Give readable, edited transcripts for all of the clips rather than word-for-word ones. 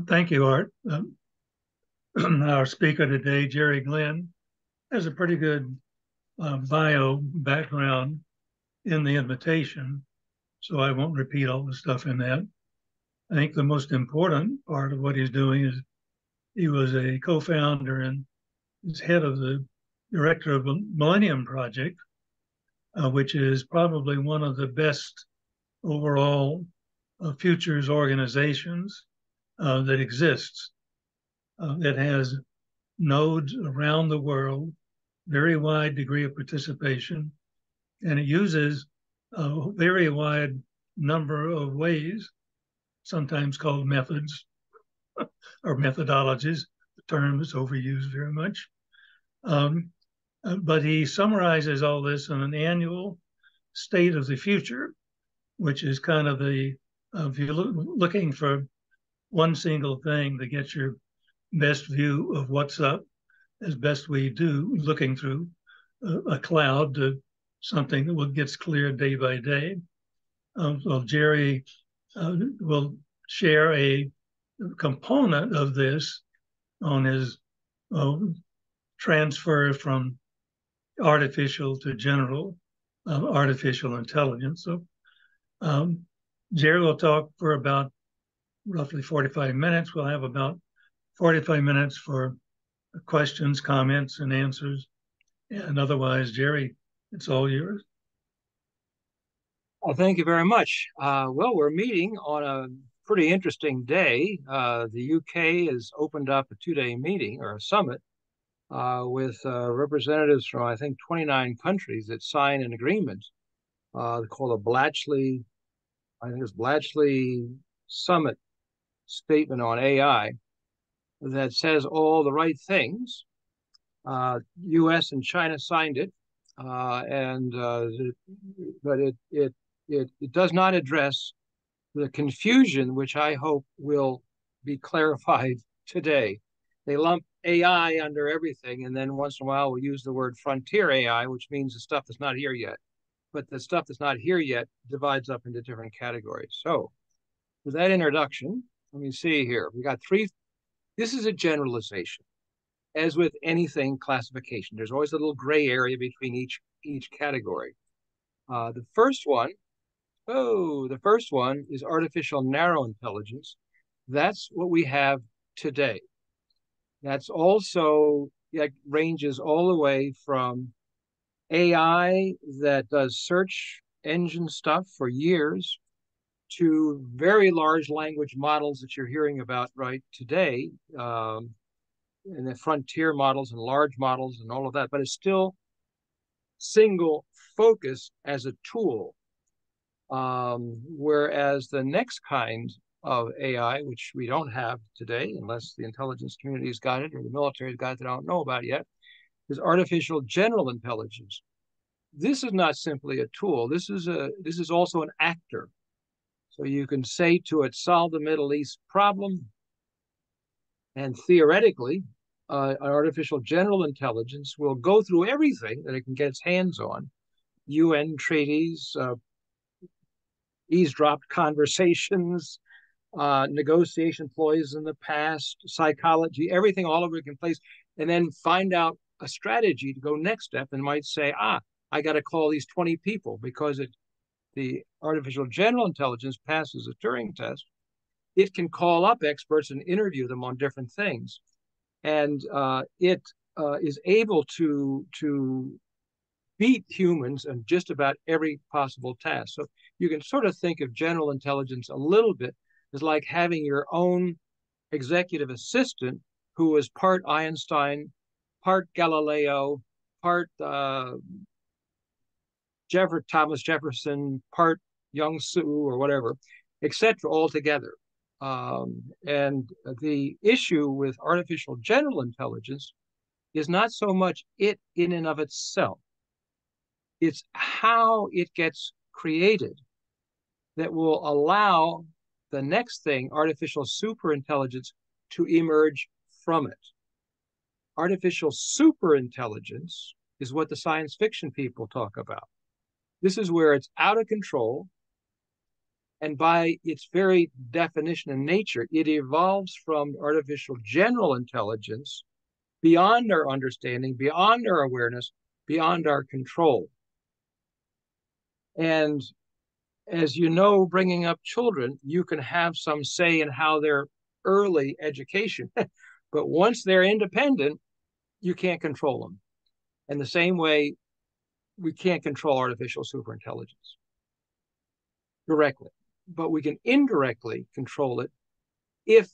Thank you, Art. Our speaker today, Jerry Glenn, has a pretty good bio background in the invitation, so I won't repeat all the stuff in that. I think the most important part of what he's doing is he was a co-founder and is head of the director of the Millennium Project, which is probably one of the best overall futures organizations that exists. That has nodes around the world, very wide degree of participation, and it uses a very wide number of ways, sometimes called methods or methodologies. The term is overused very much. But he summarizes all this in an annual state of the future, which is kind of the, if you're looking for one single thing to get your best view of what's up, as best we do, looking through a cloud to something that gets clear day by day. So Jerry will share a component of this on his transfer from artificial to general artificial intelligence. So Jerry will talk for about roughly 45 minutes. We'll have about 45 minutes for questions, comments, and answers. And otherwise, Jerry, it's all yours. Well, thank you very much. Well, we're meeting on a pretty interesting day. The UK has opened up a two-day meeting or a summit with representatives from, I think, 29 countries that sign an agreement called a Blatchley, I think it's Blatchley Summit Statement on AI, that says all the right things. U.S. and China signed it, but it does not address the confusion, which I hope will be clarified today. They lump AI under everything, and then once in a while we'll use the word frontier AI, which means the stuff that's not here yet. But the stuff that's not here yet divides up into different categories. So with that introduction, let me see here. We got three. This is a generalization. As with anything classification, there's always a little gray area between each category. The first one is artificial narrow intelligence. That's what we have today. That's also, that ranges all the way from AI that does search engine stuff for years to very large language models that you're hearing about right today, and the frontier models and large models and all of that, but it's still single focus as a tool. Whereas the next kind of AI, which we don't have today, unless the intelligence community has got it or the military has got it that I don't know about yet, is artificial general intelligence. This is not simply a tool. This is also an actor. So you can say to it, solve the Middle East problem, and theoretically, an artificial general intelligence will go through everything that it can get its hands on, UN treaties, eavesdropped conversations, negotiation ploys in the past, psychology, everything, all of it in place, and then find out a strategy to go next step, and might say, I got to call these 20 people because the artificial general intelligence passes a Turing test. It can call up experts and interview them on different things. And it is able to beat humans in just about every possible task. So you can sort of think of general intelligence a little bit as like having your own executive assistant who is part Einstein, part Galileo, part Thomas Jefferson, part Young Soo or whatever, etc., all together. And the issue with artificial general intelligence is not so much it in and of itself. It's how it gets created that will allow the next thing, artificial superintelligence, to emerge from it. Artificial superintelligence is what the science fiction people talk about. This is where it's out of control. And by its very definition and nature, it evolves from artificial general intelligence beyond our understanding, beyond our awareness, beyond our control. And as you know, bringing up children, you can have some say in how their early education, but once they're independent, you can't control them. And the same way, we can't control artificial superintelligence directly, but we can indirectly control it if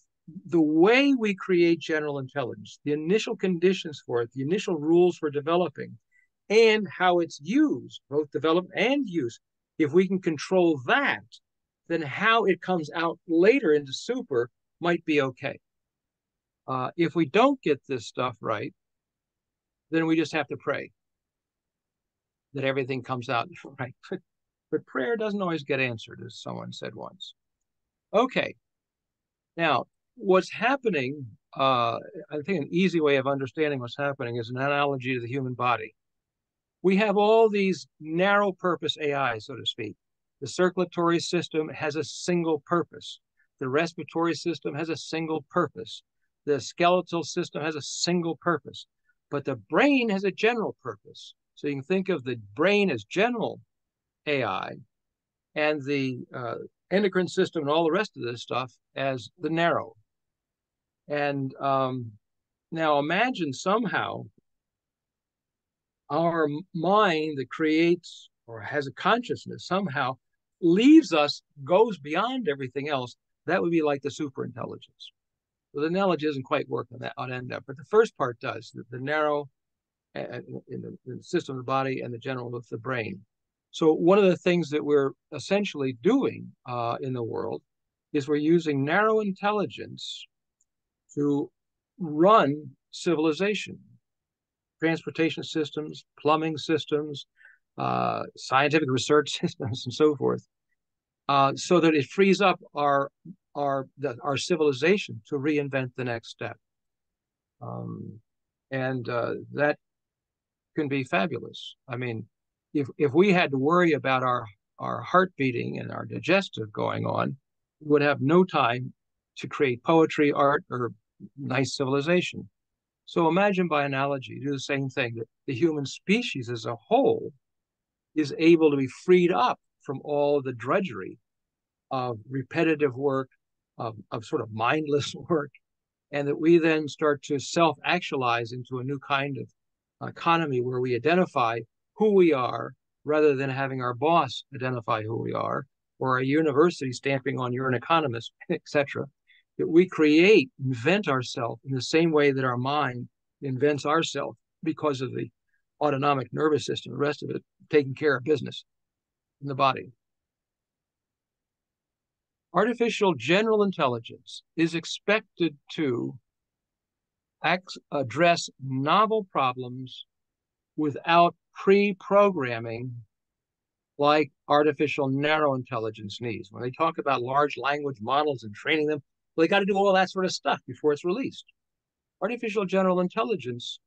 the way we create general intelligence, the initial conditions for it, the initial rules for developing, and how it's used, both developed and used, if we can control that, then how it comes out later into super might be okay. If we don't get this stuff right, then we just have to pray that everything comes out right. But prayer doesn't always get answered, as someone said once. Okay. Now, what's happening, I think an easy way of understanding what's happening is an analogy to the human body. We have all these narrow purpose AI, so to speak. The circulatory system has a single purpose. The respiratory system has a single purpose. The skeletal system has a single purpose. But the brain has a general purpose. So you can think of the brain as general AI and the endocrine system and all the rest of this stuff as the narrow. And now imagine somehow our mind that creates or has a consciousness somehow leaves us, goes beyond everything else. That would be like the super intelligence. So the analogy doesn't quite work on that on end up, but the first part does. The narrow in the system of the body and the general with the brain. So one of the things that we're essentially doing in the world is we're using narrow intelligence to run civilization, transportation systems, plumbing systems, scientific research systems, and so forth, so that it frees up our civilization to reinvent the next step. And that can be fabulous. I mean, if we had to worry about our heart beating and our digestive going on, we would have no time to create poetry, art, or nice civilization. So imagine by analogy, do the same thing, that the human species as a whole is able to be freed up from all the drudgery of repetitive work, of sort of mindless work, and that we then start to self-actualize into a new kind of economy where we identify who we are rather than having our boss identify who we are, or a university stamping on you're an economist, etc. That we create, invent ourselves in the same way that our mind invents ourselves because of the autonomic nervous system, the rest of it taking care of business in the body. Artificial general intelligence is expected to address novel problems without pre-programming like artificial narrow intelligence needs. When they talk about large language models and training them, well, they got to do all that sort of stuff before it's released. Artificial general intelligence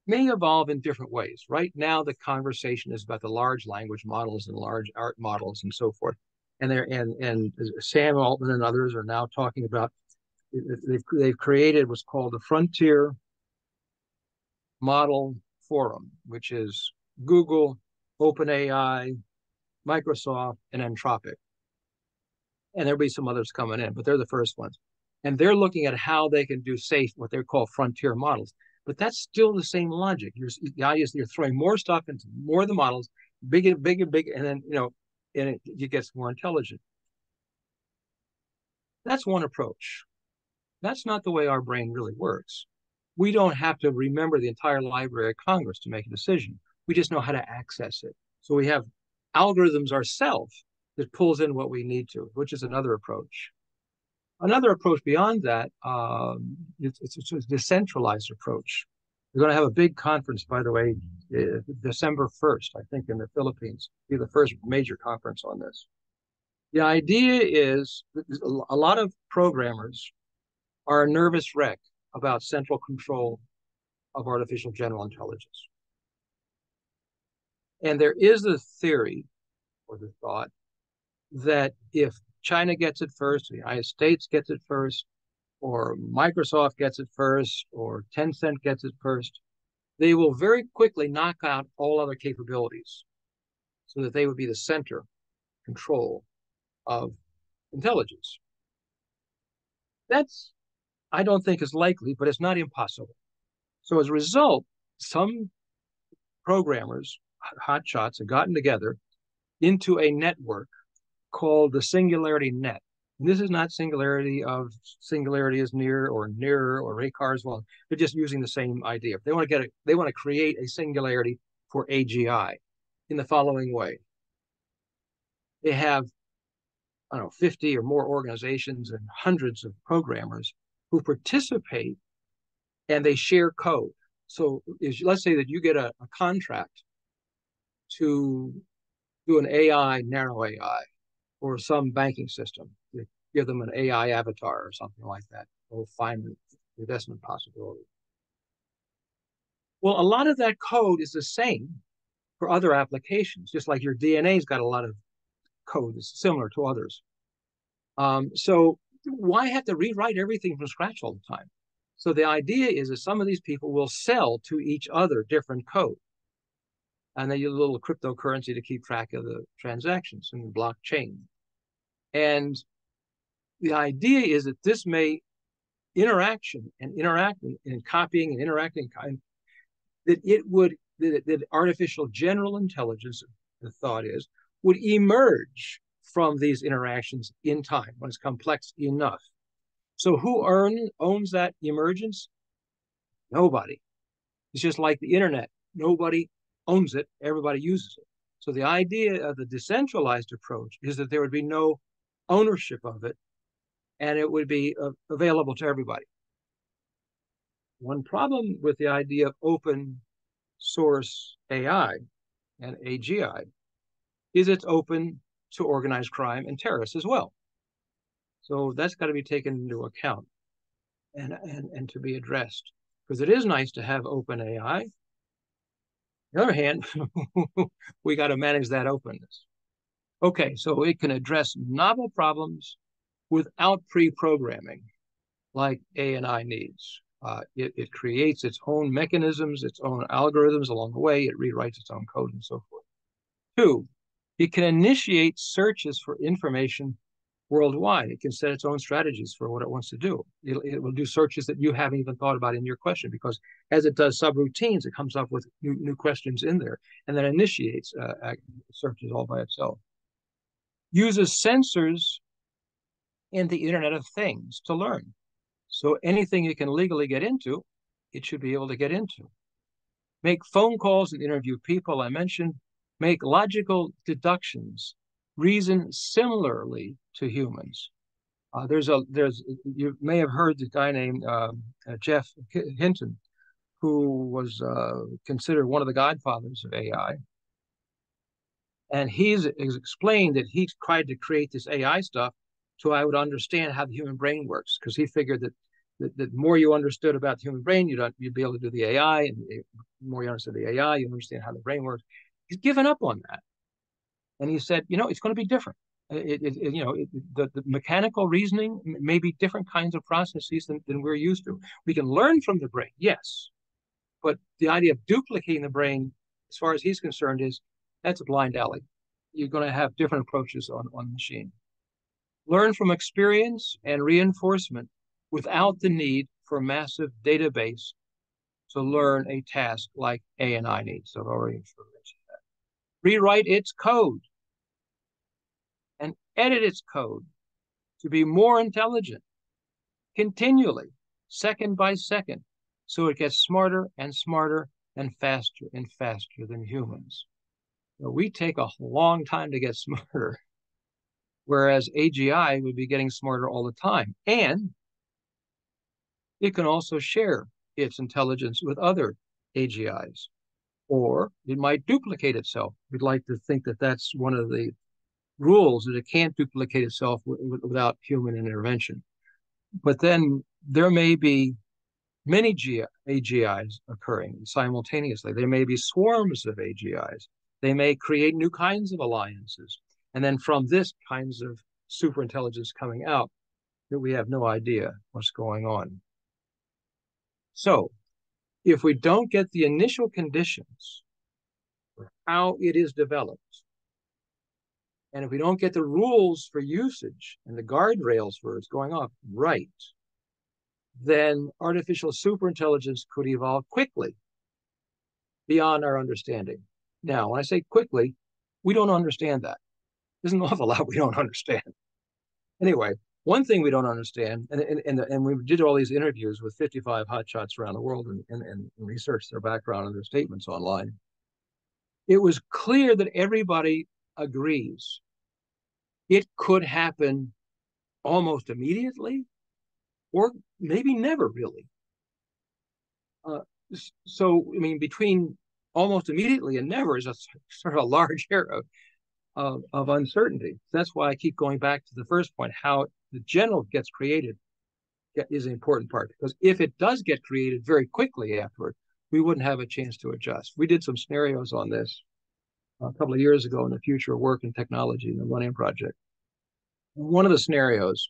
may evolve in different ways. Right now, the conversation is about the large language models and large art models and so forth. And Sam Altman and others are now talking about, they've created what's called the Frontier Model Forum, which is Google, OpenAI, Microsoft, and Anthropic. And there'll be some others coming in, but they're the first ones. And they're looking at how they can do safe, what they call frontier models. But that's still the same logic. You're throwing more stuff into more of the models, big and big and big, and then, and it gets more intelligent. That's one approach. That's not the way our brain really works. We don't have to remember the entire Library of Congress to make a decision. We just know how to access it. So we have algorithms ourselves that pulls in what we need to, which is another approach. Another approach beyond that, it's a decentralized approach. We're going to have a big conference, by the way, December 1st, I think, in the Philippines. It'll be the first major conference on this. The idea is that a lot of programmers are a nervous wreck about central control of artificial general intelligence. And there is a theory or the thought that if China gets it first, the United States gets it first, or Microsoft gets it first, or Tencent gets it first, they will very quickly knock out all other capabilities so that they would be the center control of intelligence. That's, I don't think is likely, but it's not impossible. So as a result, some programmers, hotshots, have gotten together into a network called the Singularity Net. And this is not singularity is near or nearer or Raycar's well. They're just using the same idea. They want to create a singularity for AGI in the following way. They have, I don't know, 50 or more organizations and hundreds of programmers who participate, and they share code. So let's say that you get a contract to do an AI, narrow AI, or some banking system. You give them an AI avatar or something like that. They'll find the investment possibility. Well, a lot of that code is the same for other applications, just like your DNA's got a lot of code that's similar to others. So why have to rewrite everything from scratch all the time? So the idea is that some of these people will sell to each other different code. And they use a little cryptocurrency to keep track of the transactions in the blockchain. And the idea is that this may interacting and copying and interacting, that artificial general intelligence, the thought is, would emerge from these interactions in time when it's complex enough. So who owns that emergence? Nobody. It's just like the internet. Nobody owns it. Everybody uses it. So the idea of the decentralized approach is that there would be no ownership of it, and it would be available to everybody. One problem with the idea of open source AI and AGI is it's open to organized crime and terrorists as well. So that's got to be taken into account and to be addressed, because it is nice to have open AI. On the other hand, we got to manage that openness. Okay, so it can address novel problems without pre-programming like A&I needs. It creates its own mechanisms, its own algorithms along the way. It rewrites its own code and so forth. 2, it can initiate searches for information worldwide. It can set its own strategies for what it wants to do. It will do searches that you haven't even thought about in your question, because as it does subroutines, it comes up with new questions in there, and then initiates searches all by itself. Uses sensors and the Internet of Things to learn. So anything you can legally get into, it should be able to get into. Make phone calls and interview people, I mentioned. Make logical deductions. Reason similarly to humans. You may have heard the guy named Jeff Hinton, who was considered one of the godfathers of AI. And he's explained that he tried to create this AI stuff so I would understand how the human brain works, because he figured that the more you understood about the human brain, you'd be able to do the AI, and the more you understood the AI, you understand how the brain works. He's given up on that. And he said, it's going to be different. The mechanical reasoning may be different kinds of processes than we're used to. We can learn from the brain, yes. But the idea of duplicating the brain, as far as he's concerned, that's a blind alley. You're going to have different approaches on the machine. Learn from experience and reinforcement without the need for a massive database to learn a task like A&I needs. So I've already mentioned that. Rewrite its code and edit its code to be more intelligent continually, second by second, so it gets smarter and smarter and faster than humans. So we take a long time to get smarter, whereas AGI would be getting smarter all the time. And it can also share its intelligence with other AGIs, or it might duplicate itself. We'd like to think that that's one of the rules, that it can't duplicate itself without human intervention. But then there may be many AGIs occurring simultaneously. There may be swarms of AGIs. They may create new kinds of alliances. And then from this kinds of superintelligence coming out that we have no idea what's going on. So if we don't get the initial conditions for how it is developed, and if we don't get the rules for usage and the guardrails for it's going off right, then artificial superintelligence could evolve quickly beyond our understanding. Now, when I say quickly, we don't understand that. There's an awful lot we don't understand. Anyway, one thing we don't understand, and we did all these interviews with 55 hotshots around the world and researched their background and their statements online. It was clear that everybody agrees it could happen almost immediately, or maybe never really. So, I mean, between almost immediately and never is a sort of a large area of uncertainty. That's why I keep going back to the first point, how the general gets created is an important part, because if it does get created very quickly afterward, we wouldn't have a chance to adjust. We did some scenarios on this a couple of years ago in the future of work and technology in the Millennium Project. One of the scenarios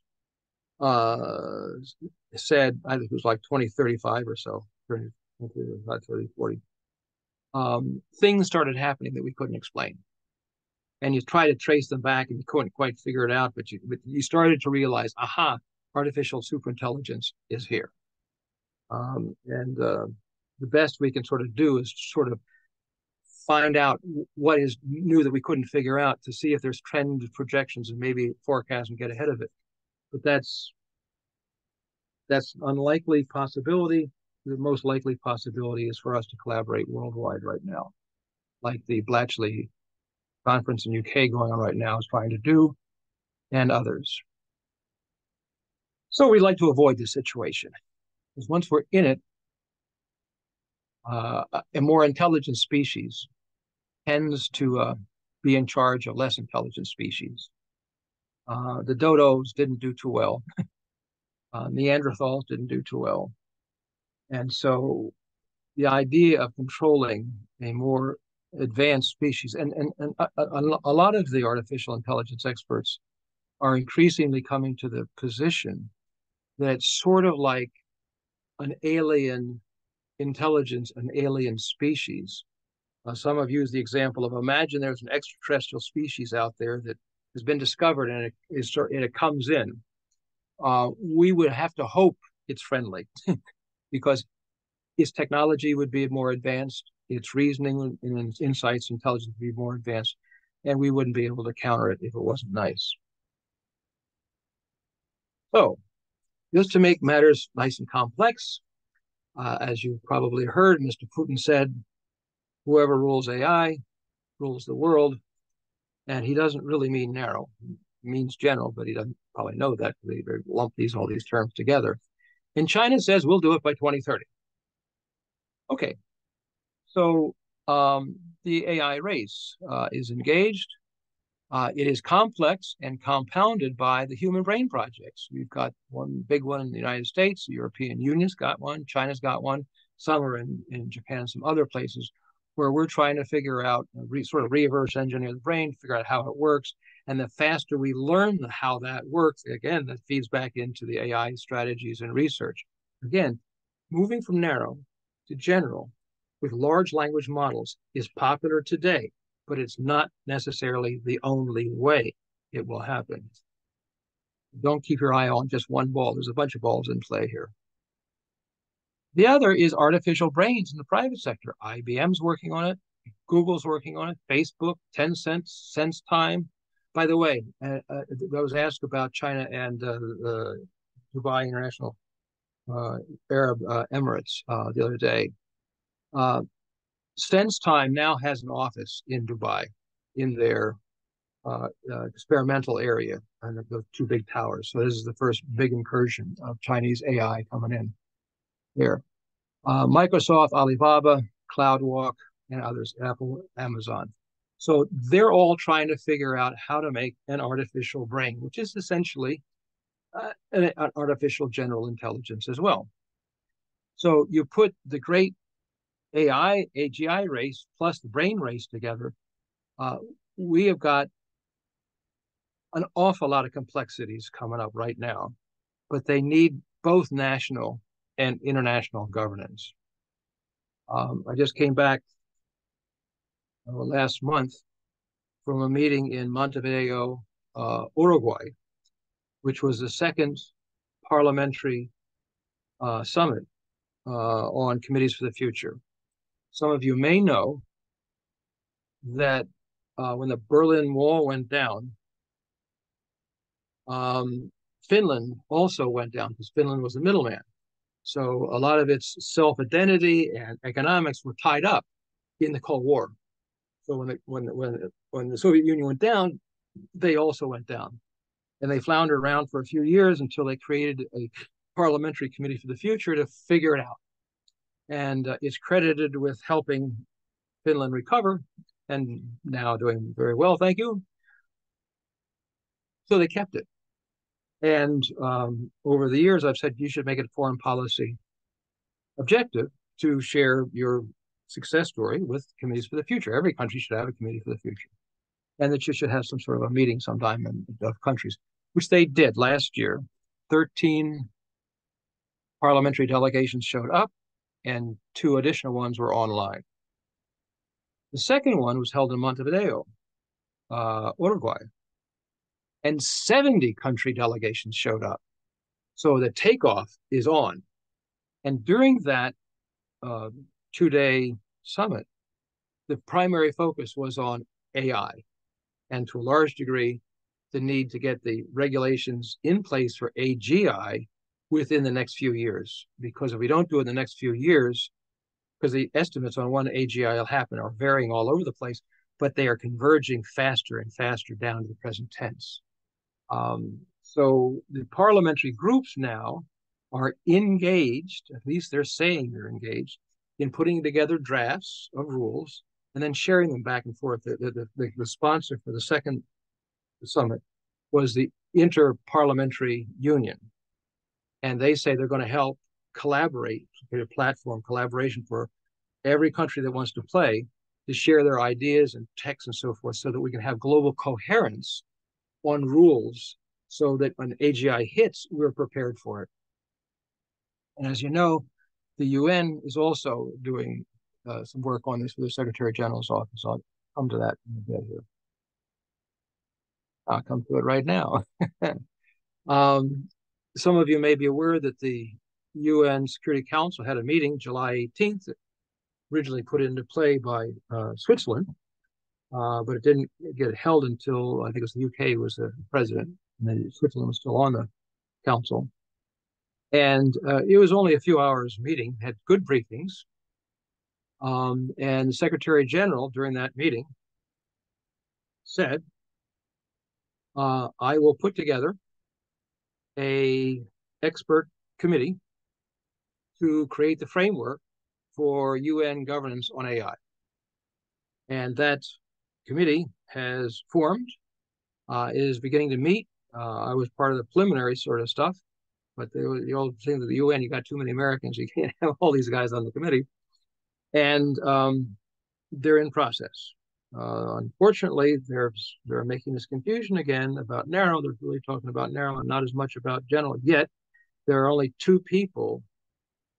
said, I think it was like 2035 or so, 30, 40, things started happening that we couldn't explain. And you try to trace them back and you couldn't quite figure it out, but you started to realize, aha, artificial superintelligence is here. The best we can sort of do is sort of find out what is new that we couldn't figure out to see if there's trend projections and maybe forecast and get ahead of it. But that's an unlikely possibility. The most likely possibility is for us to collaborate worldwide right now, like the Bletchley conference in UK going on right now is trying to do, and others. So we like to avoid this situation, because once we're in it, a more intelligent species tends to be in charge of less intelligent species. The dodos didn't do too well. Neanderthals didn't do too well. And so the idea of controlling a more advanced species, and a lot of the artificial intelligence experts are increasingly coming to the position that it's sort of like an alien intelligence, an alien species. Some have used the example of, imagine there's an extraterrestrial species out there that has been discovered and it comes in. We would have to hope it's friendly because its technology would be more advanced, its reasoning and its insights, intelligence would be more advanced, and we wouldn't be able to counter it if it wasn't nice. So, just to make matters nice and complex, as you've probably heard, Mr. Putin said, whoever rules AI rules the world, and he doesn't really mean narrow. He means general, but he doesn't probably know that because they lump all these terms together. And China says we'll do it by 2030. Okay, so the AI race is engaged. It is complex and compounded by the human brain projects. We've got one big one in the United States, the European Union's got one, China's got one, some are in Japan and some other places where we're trying to figure out, sort of reverse engineer the brain, figure out how it works. And the faster we learn how that works, again, that feeds back into the AI strategies and research. Again, moving from narrow to general with large language models is popular today, but it's not necessarily the only way it will happen. Don't keep your eye on just one ball. There's a bunch of balls in play here. The other is artificial brains in the private sector. IBM's working on it. Google's working on it. Facebook, Tencent, SenseTime. By the way, I was asked about China and Dubai International Arab Emirates the other day. SenseTime now has an office in Dubai in their experimental area and the two big towers. So this is the first big incursion of Chinese AI coming in there. Microsoft, Alibaba, CloudWalk, and others, Apple, Amazon. So they're all trying to figure out how to make an artificial brain, which is essentially an artificial general intelligence as well. So you put the great AI, AGI race plus the brain race together, we have got an awful lot of complexities coming up right now, but they need both national and international governance. I just came back last month from a meeting in Montevideo, Uruguay, which was the second parliamentary summit on committees for the future. Some of you may know that when the Berlin Wall went down, Finland also went down because Finland was the middleman. So a lot of its self-identity and economics were tied up in the Cold War. So when the Soviet Union went down, they also went down. And they floundered around for a few years until they created a parliamentary committee for the future to figure it out. And it's credited with helping Finland recover and now doing very well, thank you. So they kept it. And over the years, I've said you should make it a foreign policy objective to share your success story with committees for the future. Every country should have a committee for the future. And that you should have some sort of a meeting sometime of countries, which they did last year. 13 parliamentary delegations showed up, and 2 additional ones were online. The second one was held in Montevideo, Uruguay, and 70 country delegations showed up. So the takeoff is on. And during that 2-day summit, the primary focus was on AI, and to a large degree, the need to get the regulations in place for AGI within the next few years. Because if we don't do it in the next few years, because the estimates on when AGI will happen are varying all over the place, but they are converging faster and faster down to the present tense. So the parliamentary groups now are engaged, at least they're saying they're engaged, in putting together drafts of rules and then sharing them back and forth. The sponsor for the second summit was the Inter-Parliamentary Union. And they say they're going to help collaborate, create a platform, collaboration for every country that wants to play to share their ideas and texts and so forth so that we can have global coherence on rules so that when AGI hits, we're prepared for it. And as you know, the UN is also doing some work on this with the Secretary General's office. I'll come to that in a bit here. I'll come to it right now. Some of you may be aware that the UN Security Council had a meeting July 18th, originally put into play by Switzerland, but it didn't get held until I think it was the UK was the president, and then Switzerland was still on the council. And it was only a few hours meeting, had good briefings. And the Secretary General during that meeting said, I will put together an expert committee to create the framework for UN governance on AI. And that committee has formed, is beginning to meet. I was part of the preliminary sort of stuff, but the old thing with the UN, you got too many Americans, you can't have all these guys on the committee. And they're in process. Unfortunately, they're making this confusion again about narrow. They're really talking about narrow and not as much about general. Yet, there are only 2 people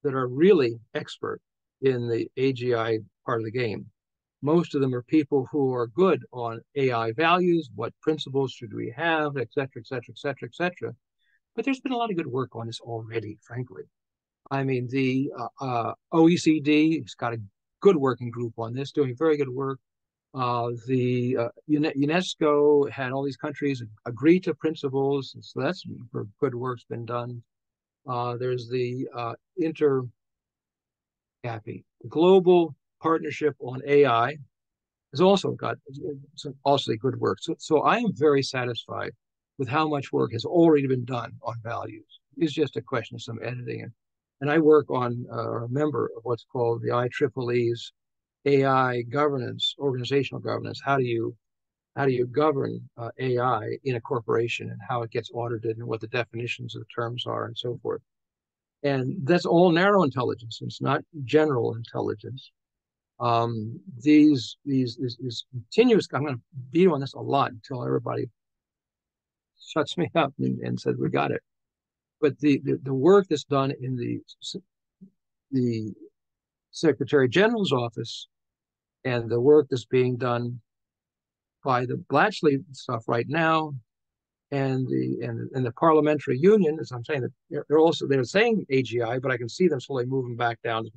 that are really expert in the AGI part of the game. Most of them are people who are good on AI values, what principles should we have, et cetera, et cetera, et cetera, et cetera. But there's been a lot of good work on this already, frankly. I mean, the OECD has got a good working group on this, doing very good work. The UNESCO had all these countries agree to principles, so that's for good work's been done. There's the Global Partnership on AI has also got some also good work. So I am very satisfied with how much work has already been done on values. It's just a question of some editing. And I work on a member of what's called the IEEE's AI governance, organizational governance. How do you govern AI in a corporation and how it gets audited and what the definitions of the terms are and so forth. And that's all narrow intelligence. It's not general intelligence. These continuous, I'm going to beat on this a lot until everybody shuts me up and says, we got it. But the work that's done in the Secretary General's office and the work that's being done by the Blatchley stuff right now and the Parliamentary Union, as I'm saying, that they're saying AGI, but I can see them slowly moving back down to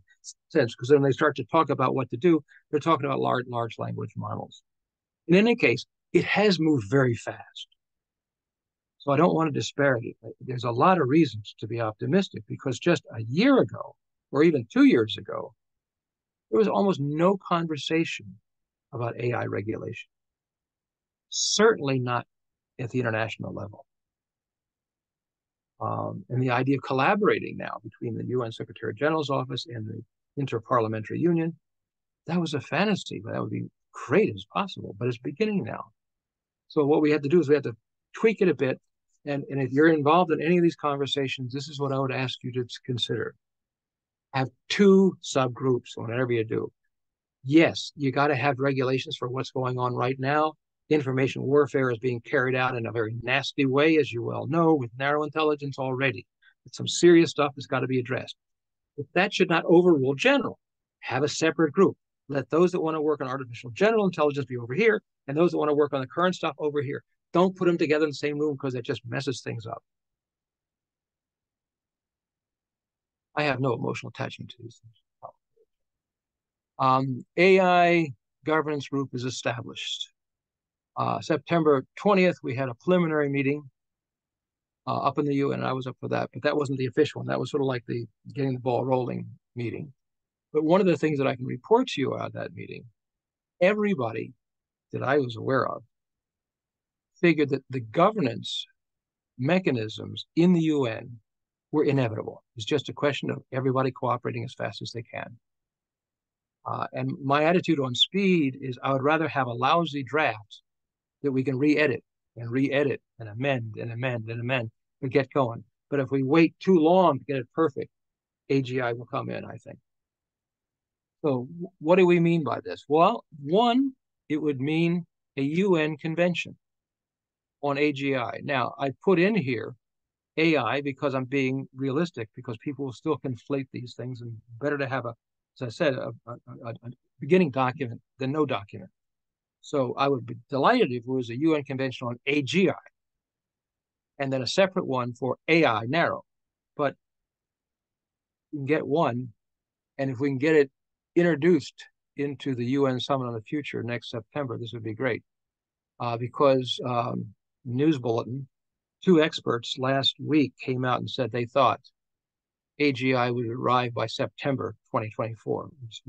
sense, because when they start to talk about what to do, they're talking about large language models. In any case, it has moved very fast. So I don't want to disparage it. There's a lot of reasons to be optimistic, because just a year ago, or even 2 years ago, there was almost no conversation about AI regulation. Certainly not at the international level. And the idea of collaborating now between the UN Secretary General's office and the Interparliamentary Union, that was a fantasy, but that would be great as possible, but it's beginning now. So what we have to do is we have to tweak it a bit. And if you're involved in any of these conversations, this is what I would ask you to consider. Have 2 subgroups whenever you do. Yes, you got to have regulations for what's going on right now. Information warfare is being carried out in a very nasty way, as you well know, with narrow intelligence already. It's some serious stuff that's got to be addressed. But that should not overrule general. Have a separate group. Let those that want to work on artificial general intelligence be over here, and those that want to work on the current stuff over here. Don't put them together in the same room, because it just messes things up. I have no emotional attachment to these things. AI governance group is established. September 20th, we had a preliminary meeting up in the UN, and I was up for that, but that wasn't the official one. That was sort of like the getting the ball rolling meeting. But one of the things that I can report to you out of that meeting, everybody that I was aware of figured that the governance mechanisms in the UN were inevitable. It's just a question of everybody cooperating as fast as they can. And my attitude on speed is I would rather have a lousy draft that we can re-edit and amend and amend and amend and get going. But if we wait too long to get it perfect, AGI will come in, I think. So what do we mean by this? Well, one, it would mean a UN convention on AGI. Now, I put in here AI because I'm being realistic, because people will still conflate these things, and better to have as I said, a beginning document than no document. So I would be delighted if it was a UN convention on AGI and then a separate one for AI narrow. But we can get one, and if we can get it introduced into the UN Summit on the Future next September, this would be great. Because news bulletin, 2 experts last week came out and said they thought AGI would arrive by September 2024, which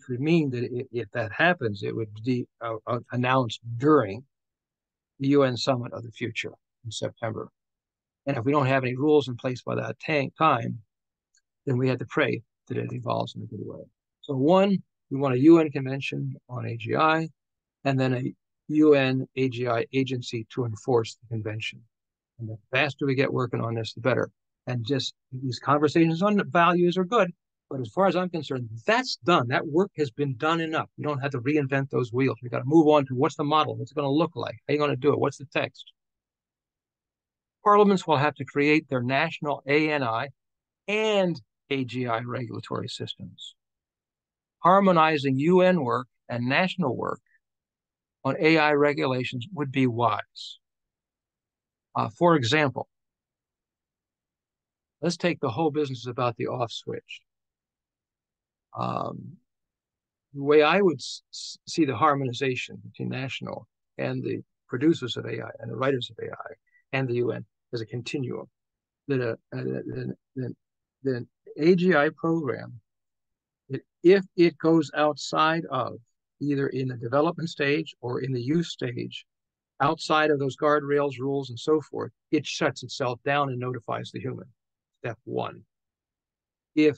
would mean that if that happens, it would be announced during the UN Summit of the Future in September. And if we don't have any rules in place by that time, then we have to pray that it evolves in a good way. So one, we want a UN convention on AGI, and then a UN AGI agency to enforce the convention. And the faster we get working on this, the better. And just these conversations on values are good, but as far as I'm concerned, that's done. That work has been done enough. We don't have to reinvent those wheels. We got to move on to what's the model, what's it going to look like, how are you going to do it, what's the text. Parliaments will have to create their national ANI and AGI regulatory systems. Harmonizing UN work and national work on AI regulations would be wise. For example, let's take the whole business about the off switch. The way I would see the harmonization between national and the producers of AI and the writers of AI and the UN as a continuum, that the AGI program, if it goes outside of either in the development stage or in the use stage, outside of those guardrails, rules, and so forth, it shuts itself down and notifies the human. Step one. If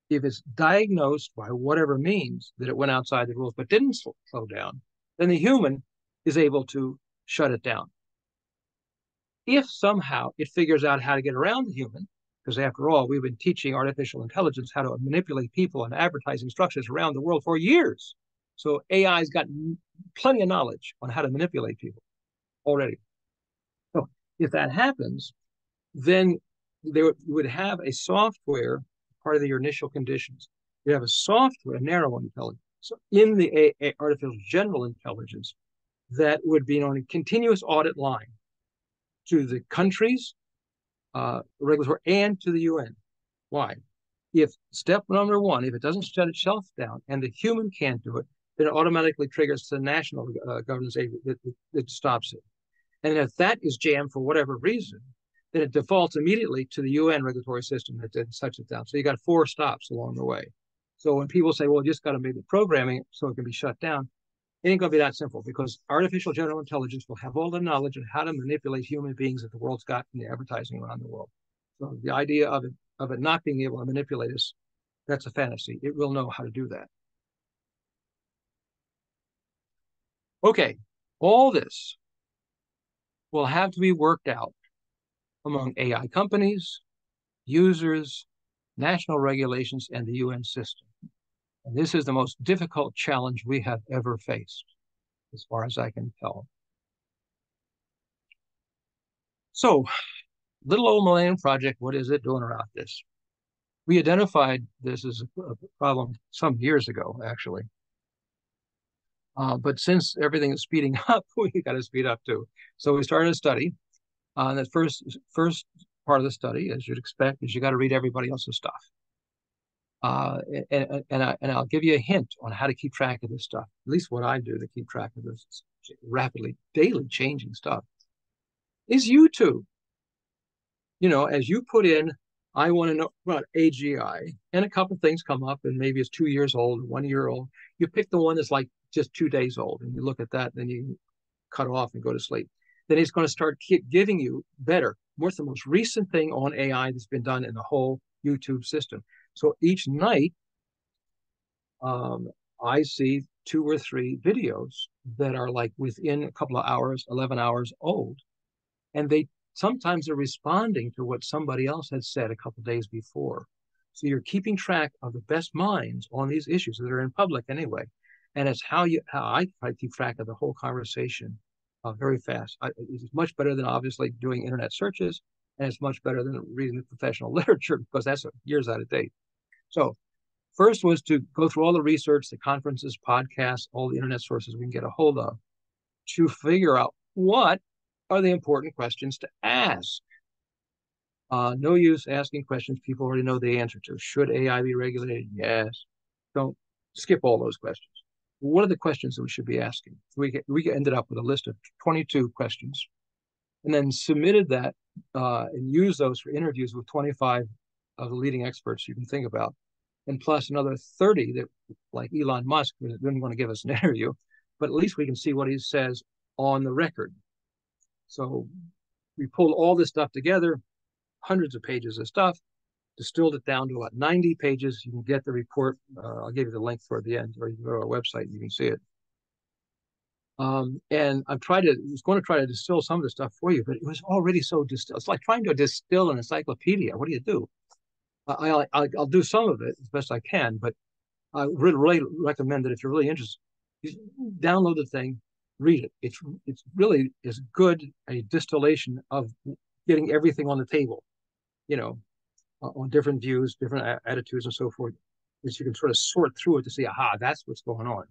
it's diagnosed by whatever means that it went outside the rules but didn't slow down, then the human is able to shut it down. If somehow it figures out how to get around the human, because after all, we've been teaching artificial intelligence how to manipulate people and advertising structures around the world for years. So AI's got plenty of knowledge on how to manipulate people already. So if that happens, then you would have a software, part of your initial conditions. You have a software, a narrow intelligence, so in the artificial general intelligence that would be on a continuous audit line to the countries, regulatory, and to the UN. Why? If step number one, if it doesn't shut itself down and the human can't do it, then it automatically triggers the national governance that stops it. And if that is jammed for whatever reason, then it defaults immediately to the UN regulatory system that shuts it down. So you got 4 stops along the way. So when people say, well, you just got to make the programming so it can be shut down, it ain't going to be that simple, because artificial general intelligence will have all the knowledge on how to manipulate human beings that the world's got in the advertising around the world. So the idea of it not being able to manipulate us, that's a fantasy. It will know how to do that. Okay, all this will have to be worked out among AI companies, users, national regulations, and the UN system. And this is the most difficult challenge we have ever faced, as far as I can tell. So, little old Millennium Project, what is it doing around this? We identified this as a problem some years ago, actually. But since everything is speeding up, we got to speed up too. So we started a study. And the first part of the study, as you'd expect, is you got to read everybody else's stuff. And I'll give you a hint on how to keep track of this stuff. At least what I do to keep track of this rapidly, daily changing stuff is YouTube. You know, as you put in, I want to know about AGI, and a couple of things come up, and maybe it's 2 years old, 1 year old. You pick the one that's like just 2 days old, and you look at that, then you cut off and go to sleep. Then it's going to start giving you better, what's the most recent thing on AI that's been done in the whole YouTube system. So each night, I see 2 or 3 videos that are like within a couple of hours, 11 hours old. And they sometimes are responding to what somebody else had said a couple of days before. So you're keeping track of the best minds on these issues that are in public anyway. And it's how I try to keep track of the whole conversation very fast. It's much better than obviously doing internet searches, and it's much better than reading the professional literature, because that's years out of date. So first was to go through all the research, the conferences, podcasts, all the internet sources we can get a hold of, to figure out what are the important questions to ask. No use asking questions people already know the answer to. Should AI be regulated? Yes. Don't skip all those questions. What are the questions that we should be asking? We ended up with a list of 22 questions, and then submitted that and used those for interviews with 25 of the leading experts you can think about, and plus another 30 that, like Elon Musk, didn't want to give us an interview, but at least we can see what he says on the record. So we pulled all this stuff together, hundreds of pages of stuff, distilled it down to about 90 pages. You can get the report. I'll give you the link for it at the end, or you can go to our website and you can see it. And I was going to try to distill some of the stuff for you, but it was already so distilled. It's like trying to distill an encyclopedia. What do you do? I'll do some of it as best I can, but I really recommend that if you're really interested, you download the thing, read it. It's really as good a distillation of getting everything on the table, you know, on different views, different attitudes, and so forth, that you can sort of sort through it to see, aha, that's what's going on.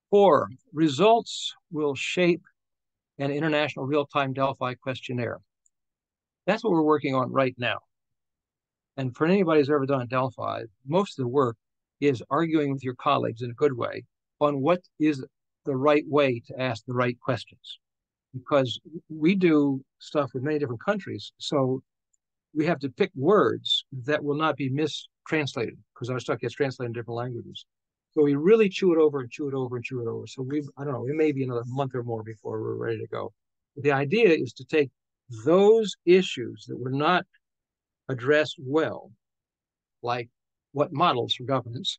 4, results will shape an international real-time Delphi questionnaire. That's what we're working on right now. And for anybody who's ever done Delphi, most of the work is arguing with your colleagues in a good way on what is the right way to ask the right questions. Because we do stuff with many different countries, so we have to pick words that will not be mistranslated, because our stuff gets translated in different languages. So we really chew it over and chew it over and chew it over. So I don't know, it may be another month or more before we're ready to go. But the idea is to take those issues that were not addressed well, like what models for governance,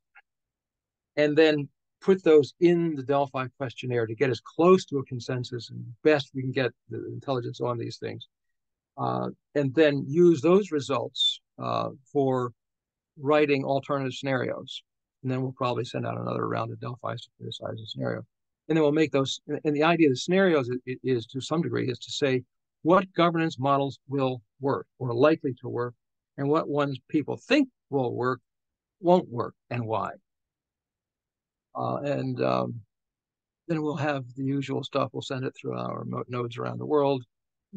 and then put those in the Delphi questionnaire to get as close to a consensus and best we can get the intelligence on these things. And then use those results for writing alternative scenarios. And then we'll probably send out another round of Delphi to criticize the scenario. And then we'll make those, and the idea of the scenarios is to some degree is to say what governance models will work or are likely to work, and what ones people think will work won't work, and why. Then we'll have the usual stuff. We'll send it through our remote nodes around the world,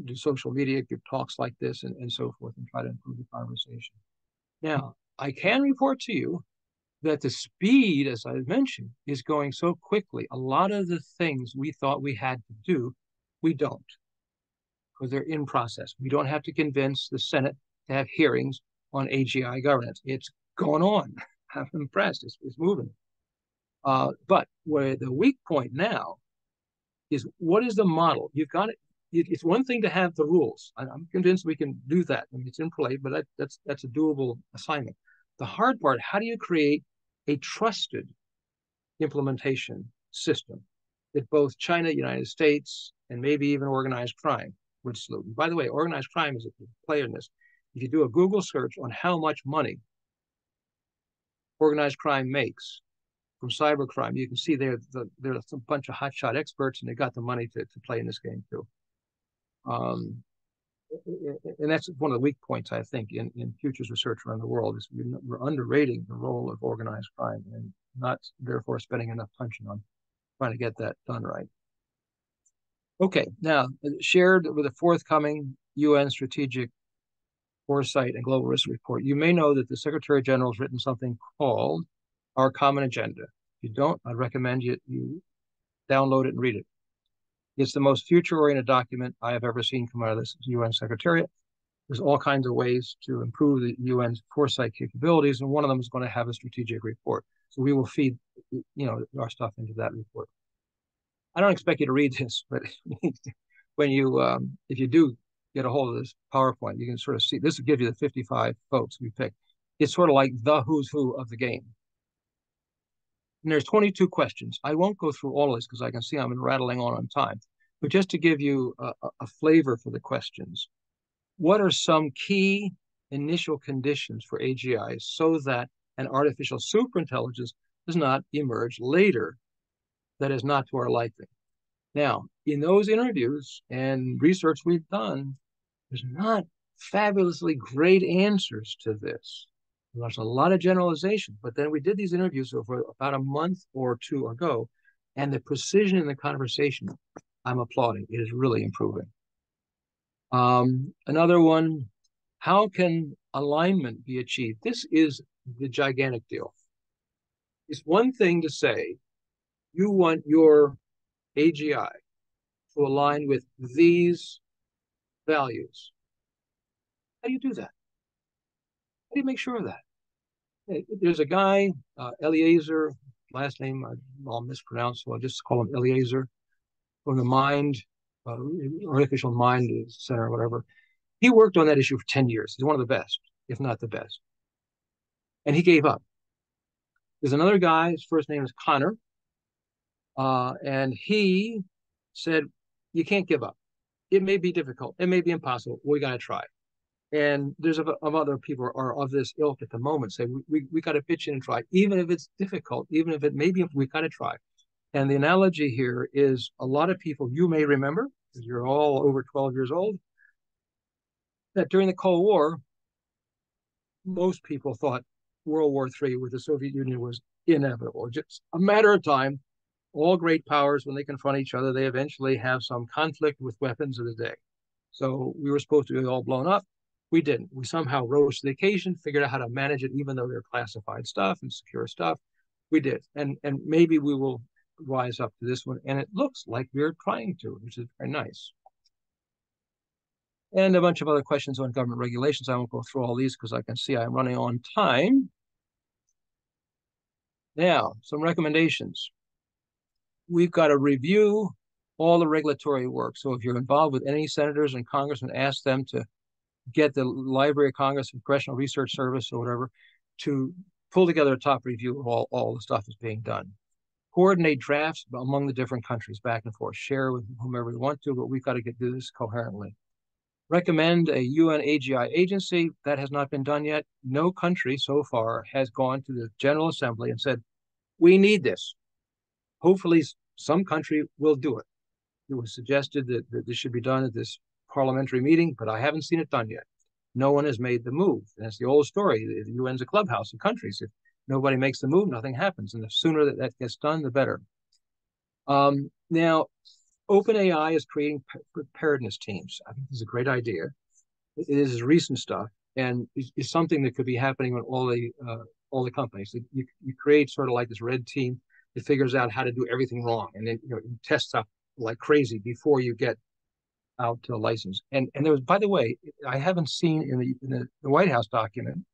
do social media, give talks like this, and so forth, and try to improve the conversation. Now, I can report to you that the speed, as I mentioned, is going so quickly. A lot of the things we thought we had to do, we don't, because they're in process. We don't have to convince the Senate to have hearings on AGI governance. It's going on. I'm impressed. It's moving. But where the weak point now is, what is the model? You've got it. It's one thing to have the rules. I'm convinced we can do that. I mean, it's in play, but that's a doable assignment. The hard part, how do you create a trusted implementation system that both China, United States, and maybe even organized crime would salute? And by the way, organized crime is a player in this. If you do a Google search on how much money organized crime makes from cybercrime, you can see there's a bunch of hotshot experts, and they got the money to play in this game too. And that's one of the weak points, I think, in futures research around the world, is we're underrating the role of organized crime and not therefore spending enough punching on trying to get that done right. Okay, now shared with the forthcoming UN Strategic Foresight and Global Risk Report, you may know that the Secretary General has written something called Our Common Agenda. If you don't, I'd recommend you download it and read it. It's the most future-oriented document I have ever seen come out of this UN Secretariat. There's all kinds of ways to improve the UN's foresight capabilities, and one of them is going to have a strategic report. So we will feed, our stuff into that report. I don't expect you to read this, but when if you do get a hold of this PowerPoint, you can sort of see, this will give you the 55 folks we picked. It's sort of like the who's who of the game. And there's 22 questions. I won't go through all of this because I can see I'm rattling on time. But just to give you a flavor for the questions, what are some key initial conditions for AGI so that an artificial superintelligence does not emerge later that is not to our liking? Now, in those interviews and research we've done, there's not fabulously great answers to this. There's a lot of generalization, but then we did these interviews over about a month or two ago, and the precision in the conversation, I'm applauding. It is really improving. Another one, how can alignment be achieved? This is the gigantic deal. It's one thing to say you want your AGI to align with these values. How do you do that? How do you make sure of that? There's a guy, Eliezer, last name I'll mispronounce, so I'll just call him Eliezer, from the Artificial Mind Center or whatever. He worked on that issue for 10 years. He's one of the best, if not the best. And he gave up. There's another guy, his first name is Connor, and he said, you can't give up. It may be difficult. It may be impossible. We got to try. And there's of other people are of this ilk at the moment, say we got to pitch in and try, even if it's difficult, even if it may be, we got to try. And the analogy here is a lot of people you may remember, because you're all over 12 years old, that during the Cold War, most people thought World War III with the Soviet Union was inevitable. Just a matter of time. All great powers, when they confront each other, they eventually have some conflict with weapons of the day. So we were supposed to be all blown up. We didn't. We somehow rose to the occasion, figured out how to manage it, even though they're classified stuff and secure stuff. We did. And maybe we will rise up to this one. And it looks like we're trying to, which is very nice. And a bunch of other questions on government regulations. I won't go through all these because I can see I'm running on time. Now, some recommendations. We've got to review all the regulatory work. So if you're involved with any senators and congressmen, ask them to get the Library of Congress and Congressional Research Service or whatever to pull together a top review of all the stuff that's being done. Coordinate drafts among the different countries back and forth. Share with whomever you want to, but we've got to do this coherently. Recommend a UN AGI agency. That has not been done yet. No country so far has gone to the General Assembly and said, we need this. Hopefully some country will do it. It was suggested that this should be done at this parliamentary meeting, but I haven't seen it done yet. No one has made the move. And that's the old story. The UN's a clubhouse of countries. If nobody makes the move, nothing happens. And the sooner that gets done, the better. Now, OpenAI is creating preparedness teams. I think this is a great idea. It is recent stuff, and it's something that could be happening with all the companies. You create sort of like this red team that figures out how to do everything wrong, and then you test stuff like crazy before you get out to a license. And there was, by the way, I haven't seen in the White House document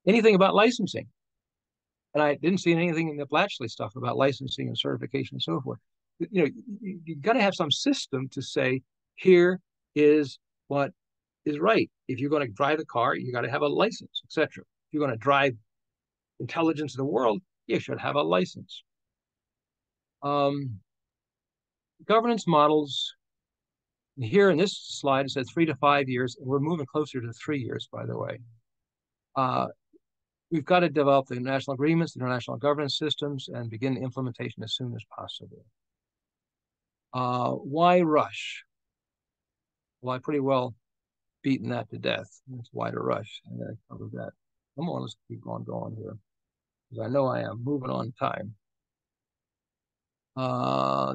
anything about licensing, and I didn't see anything in the Blatchley stuff about licensing and certification and so forth. You got to have some system to say, here is what is right. If you're going to drive a car, you got to have a license, etc. If you're going to drive intelligence in the world, you should have a license. Governance models. Here in this slide, it says 3 to 5 years, and we're moving closer to 3 years, by the way. We've got to develop the international agreements, international governance systems, and begin implementation as soon as possible. Why rush? Well, I pretty well beaten that to death. That's why to rush. And I covered that. Come on, let's keep on going here, because I know I am moving on time.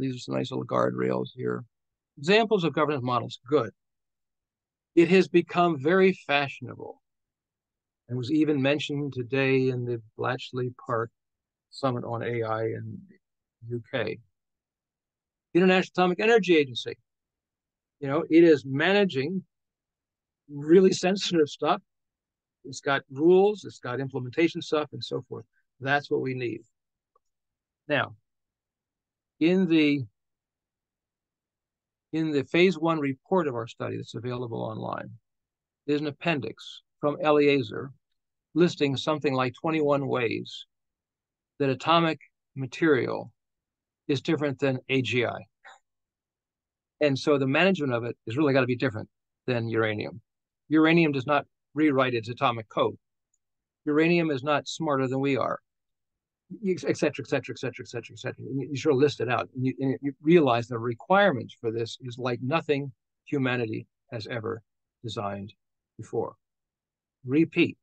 These are some nice little guardrails here. Examples of governance models, good. It has become very fashionable and was even mentioned today in the Bletchley Park Summit on AI in the UK. International Atomic Energy Agency. It is managing really sensitive stuff. It's got rules, it's got implementation stuff, and so forth. That's what we need. Now, in the phase 1 report of our study that's available online, there's an appendix from Eliezer listing something like 21 ways that atomic material is different than AGI. And so the management of it is really got to be different than uranium. Uranium does not rewrite its atomic code. Uranium is not smarter than we are, et cetera, et cetera, et cetera, et cetera, et cetera. You sort of list it out, and you realize the requirements for this is like nothing humanity has ever designed before. Repeat,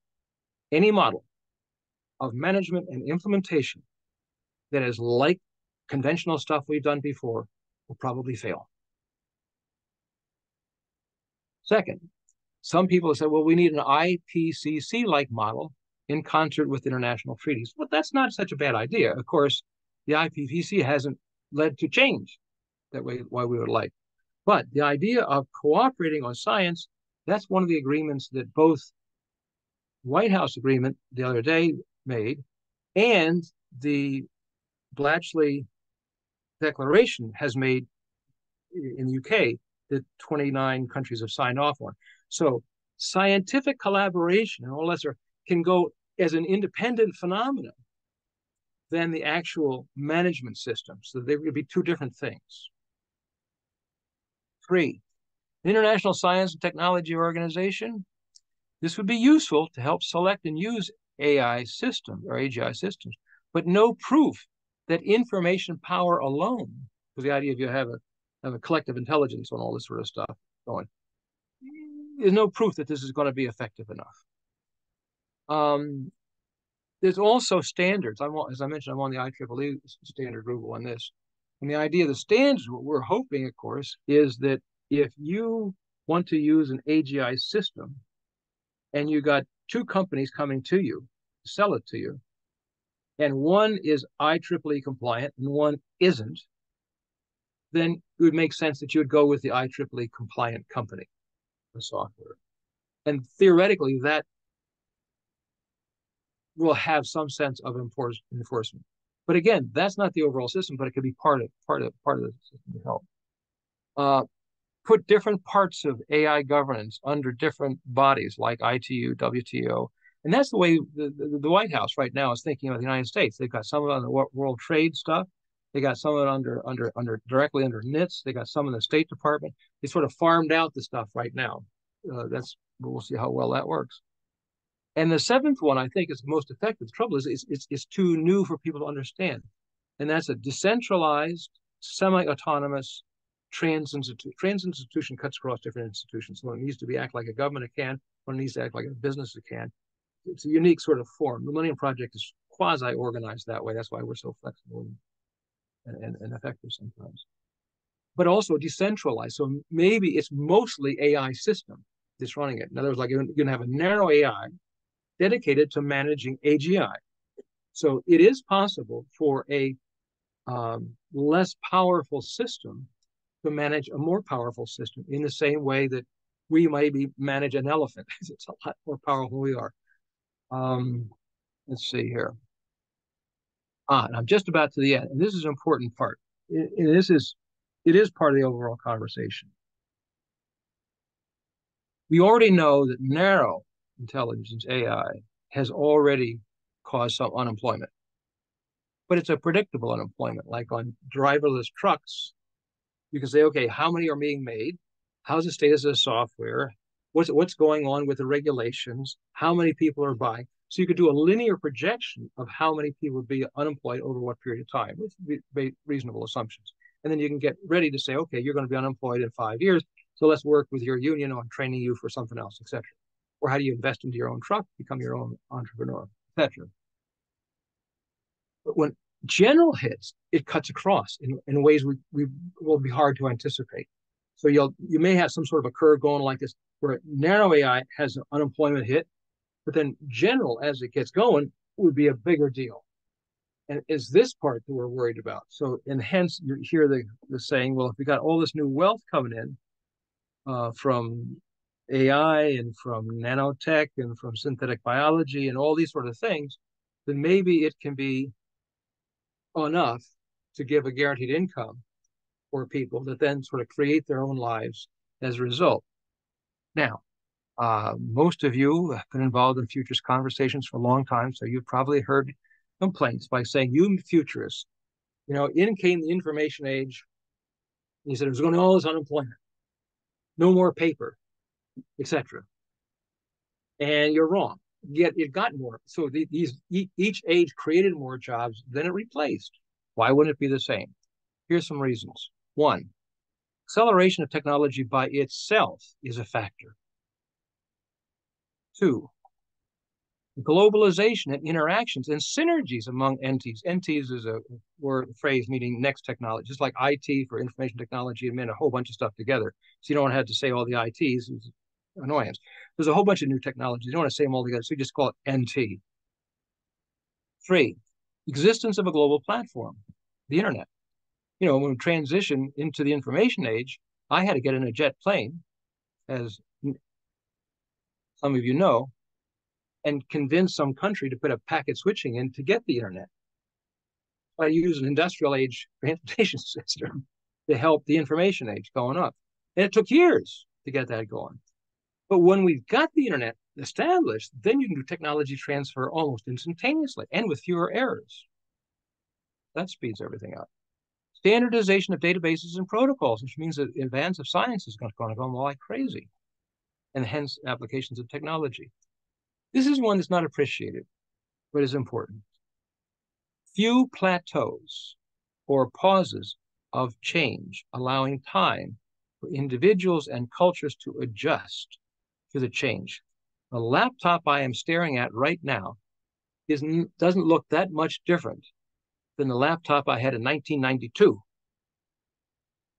any model of management and implementation that is like conventional stuff we've done before will probably fail. Second, some people have said, well, we need an IPCC-like model in concert with international treaties. Well, that's not such a bad idea. Of course, the IPCC hasn't led to change that way why we would like. But the idea of cooperating on science, that's one of the agreements that both White House agreement the other day made and the Bletchley Declaration has made in the UK that 29 countries have signed off on. So scientific collaboration and all that can go as an independent phenomenon than the actual management system. So they would be two different things. 3, the International Science and Technology Organization. This would be useful to help select and use AI systems or AGI systems, but no proof that information power alone, because the idea of you have a collective intelligence on all this sort of stuff going, there's no proof that this is going to be effective enough. There's also standards. As I mentioned, I'm on the IEEE standard group on this. And the idea of the standards, what we're hoping, of course, is that if you want to use an AGI system and you got 2 companies coming to you to sell it to you, and one is IEEE compliant and one isn't, then it would make sense that you would go with the IEEE compliant company for software. And theoretically, that will have some sense of enforcement. But again, that's not the overall system, but it could be part of the system to help. Put different parts of AI governance under different bodies like ITU, WTO. And that's the way the White House right now is thinking of the United States. They've got some of the world trade stuff. They got some of it directly under NITS. They got some in the State Department. They sort of farmed out the stuff right now. We'll see how well that works. And the seventh one, I think, is the most effective. The trouble is, it's too new for people to understand. And that's a decentralized, semi-autonomous trans-institution cuts across different institutions. One needs to act like a government, it can. One needs to act like a business, it can. It's a unique sort of form. The Millennium Project is quasi-organized that way. That's why we're so flexible and effective sometimes. But also decentralized. So maybe it's mostly AI system that's running it. In other words, like you're going to have a narrow AI dedicated to managing AGI. So it is possible for a less powerful system to manage a more powerful system in the same way that we maybe manage an elephant. It's a lot more powerful than we are. Let's see here. And I'm just about to the end, and this is an important part. It is part of the overall conversation. We already know that narrow intelligence AI has already caused some unemployment, but it's a predictable unemployment. Like on driverless trucks, you can say, okay, how many are being made? How's the status of the software? What's going on with the regulations? How many people are buying? So you could do a linear projection of how many people would be unemployed over what period of time with reasonable assumptions. And then you can get ready to say, okay, you're going to be unemployed in 5 years. So let's work with your union on training you for something else, et cetera. Or how do you invest into your own truck, become your own entrepreneur, et cetera. But when general hits, it cuts across in ways we will be hard to anticipate. So you may have some sort of a curve going like this, where narrow AI has an unemployment hit, but then general, as it gets going, would be a bigger deal. And it's this part that we're worried about. So, and hence you hear the saying, well, if we got all this new wealth coming in from AI and from nanotech and from synthetic biology and all these sort of things, then maybe it can be enough to give a guaranteed income for people that then sort of create their own lives as a result. Now, most of you have been involved in futures conversations for a long time, so you've probably heard complaints by saying, you futurists, in came the information age, and he said it was going to all this unemployment, no more paper, etc. And you're wrong. Yet it got more. So each age created more jobs than it replaced. Why wouldn't it be the same? Here's some reasons. One, acceleration of technology by itself is a factor. Two, globalization and interactions and synergies among entities. Entities is a phrase meaning next technology, just like IT for information technology, it meant a whole bunch of stuff together. So you don't have to say all the ITs, it's annoyance. There's a whole bunch of new technologies. You don't want to say them all together, so you just call it NT. Three, existence of a global platform, the internet. When we transition into the information age, I had to get in a jet plane, as some of you know, and convince some country to put a packet switching in to get the internet. I use an industrial age transportation system to help the information age going up. And it took years to get that going. But when we've got the internet established, then you can do technology transfer almost instantaneously and with fewer errors. That speeds everything up. Standardization of databases and protocols, which means that advance of science is going to go like crazy, and hence applications of technology. This is one that's not appreciated, but is important. Few plateaus or pauses of change, allowing time for individuals and cultures to adjust to the change. The laptop I am staring at right now doesn't look that much different than the laptop I had in 1992.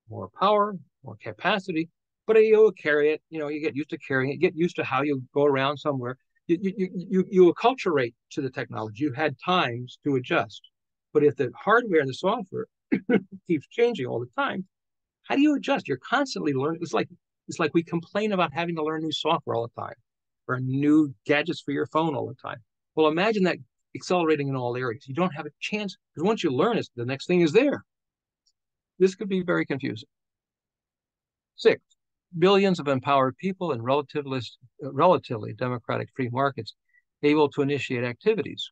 More power, more capacity, but you carry it, you get used to carrying it, get used to how you go around somewhere. You acculturate to the technology. You had times to adjust. But if the hardware and the software keeps changing all the time, how do you adjust? You're constantly learning. It's like we complain about having to learn new software all the time or new gadgets for your phone all the time. Well, imagine that accelerating in all areas. You don't have a chance because once you learn it, the next thing is there. This could be very confusing. 6, billions of empowered people in relatively democratic free markets able to initiate activities.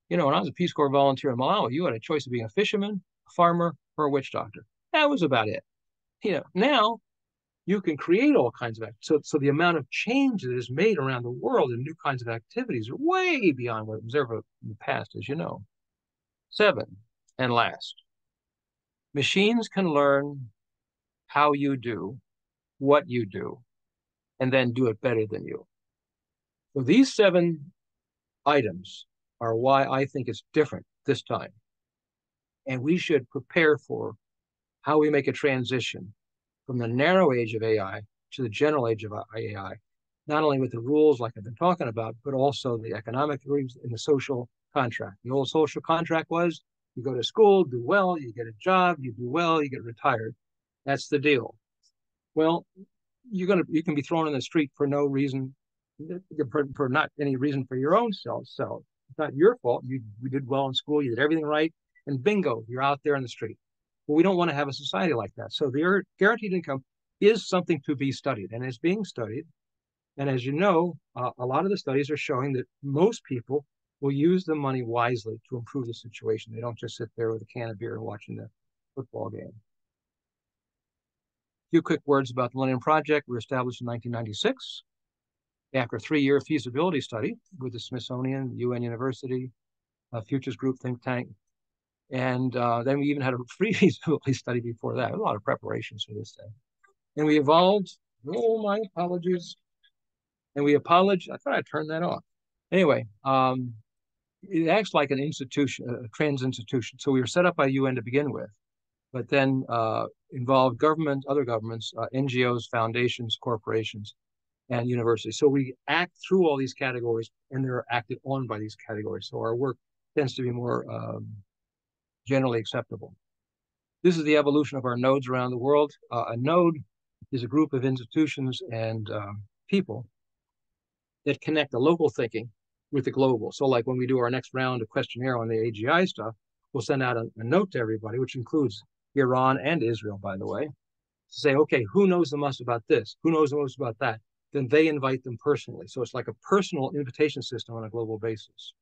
When I was a Peace Corps volunteer in Malawi, you had a choice of being a fisherman, a farmer or a witch doctor. That was about it. Now you can create all kinds of so the amount of change that is made around the world and new kinds of activities are way beyond what was ever in the past, as you know. 7, and last, machines can learn how you do, what you do, and then do it better than you. So these 7 items are why I think it's different this time. And we should prepare for how we make a transition from the narrow age of AI to the general age of AI, not only with the rules like I've been talking about, but also the economic rules and the social contract. The old social contract was you go to school, do well, you get a job, you do well, you get retired. That's the deal. Well, you can be thrown in the street for no reason, for not any reason for your own self. So it's not your fault. You did well in school, you did everything right, and bingo, you're out there in the street. Well, we don't want to have a society like that. So the guaranteed income is something to be studied, and it's being studied. And as you know, a lot of the studies are showing that most people will use the money wisely to improve the situation. They don't just sit there with a can of beer and watching the football game. A few quick words about the Millennium Project. We were established in 1996 after a 3-year feasibility study with the Smithsonian, UN University, Futures Group think tank. And then we even had a pre-feasibility study before that. A lot of preparations for this thing. And we evolved. Oh, my apologies. And we apologize. I thought I turned that off. Anyway, it acts like an institution, a trans institution. So we were set up by UN to begin with, but then involved government, other governments, NGOs, foundations, corporations, and universities. So we act through all these categories, and they're acted on by these categories. So our work tends to be more generally acceptable. This is the evolution of our nodes around the world. A node is a group of institutions and people that connect the local thinking with the global. So like when we do our next round of questionnaire on the AGI stuff, we'll send out a note to everybody, which includes Iran and Israel, by the way, to say, okay, who knows the most about this? Who knows the most about that? Then they invite them personally. So it's like a personal invitation system on a global basis.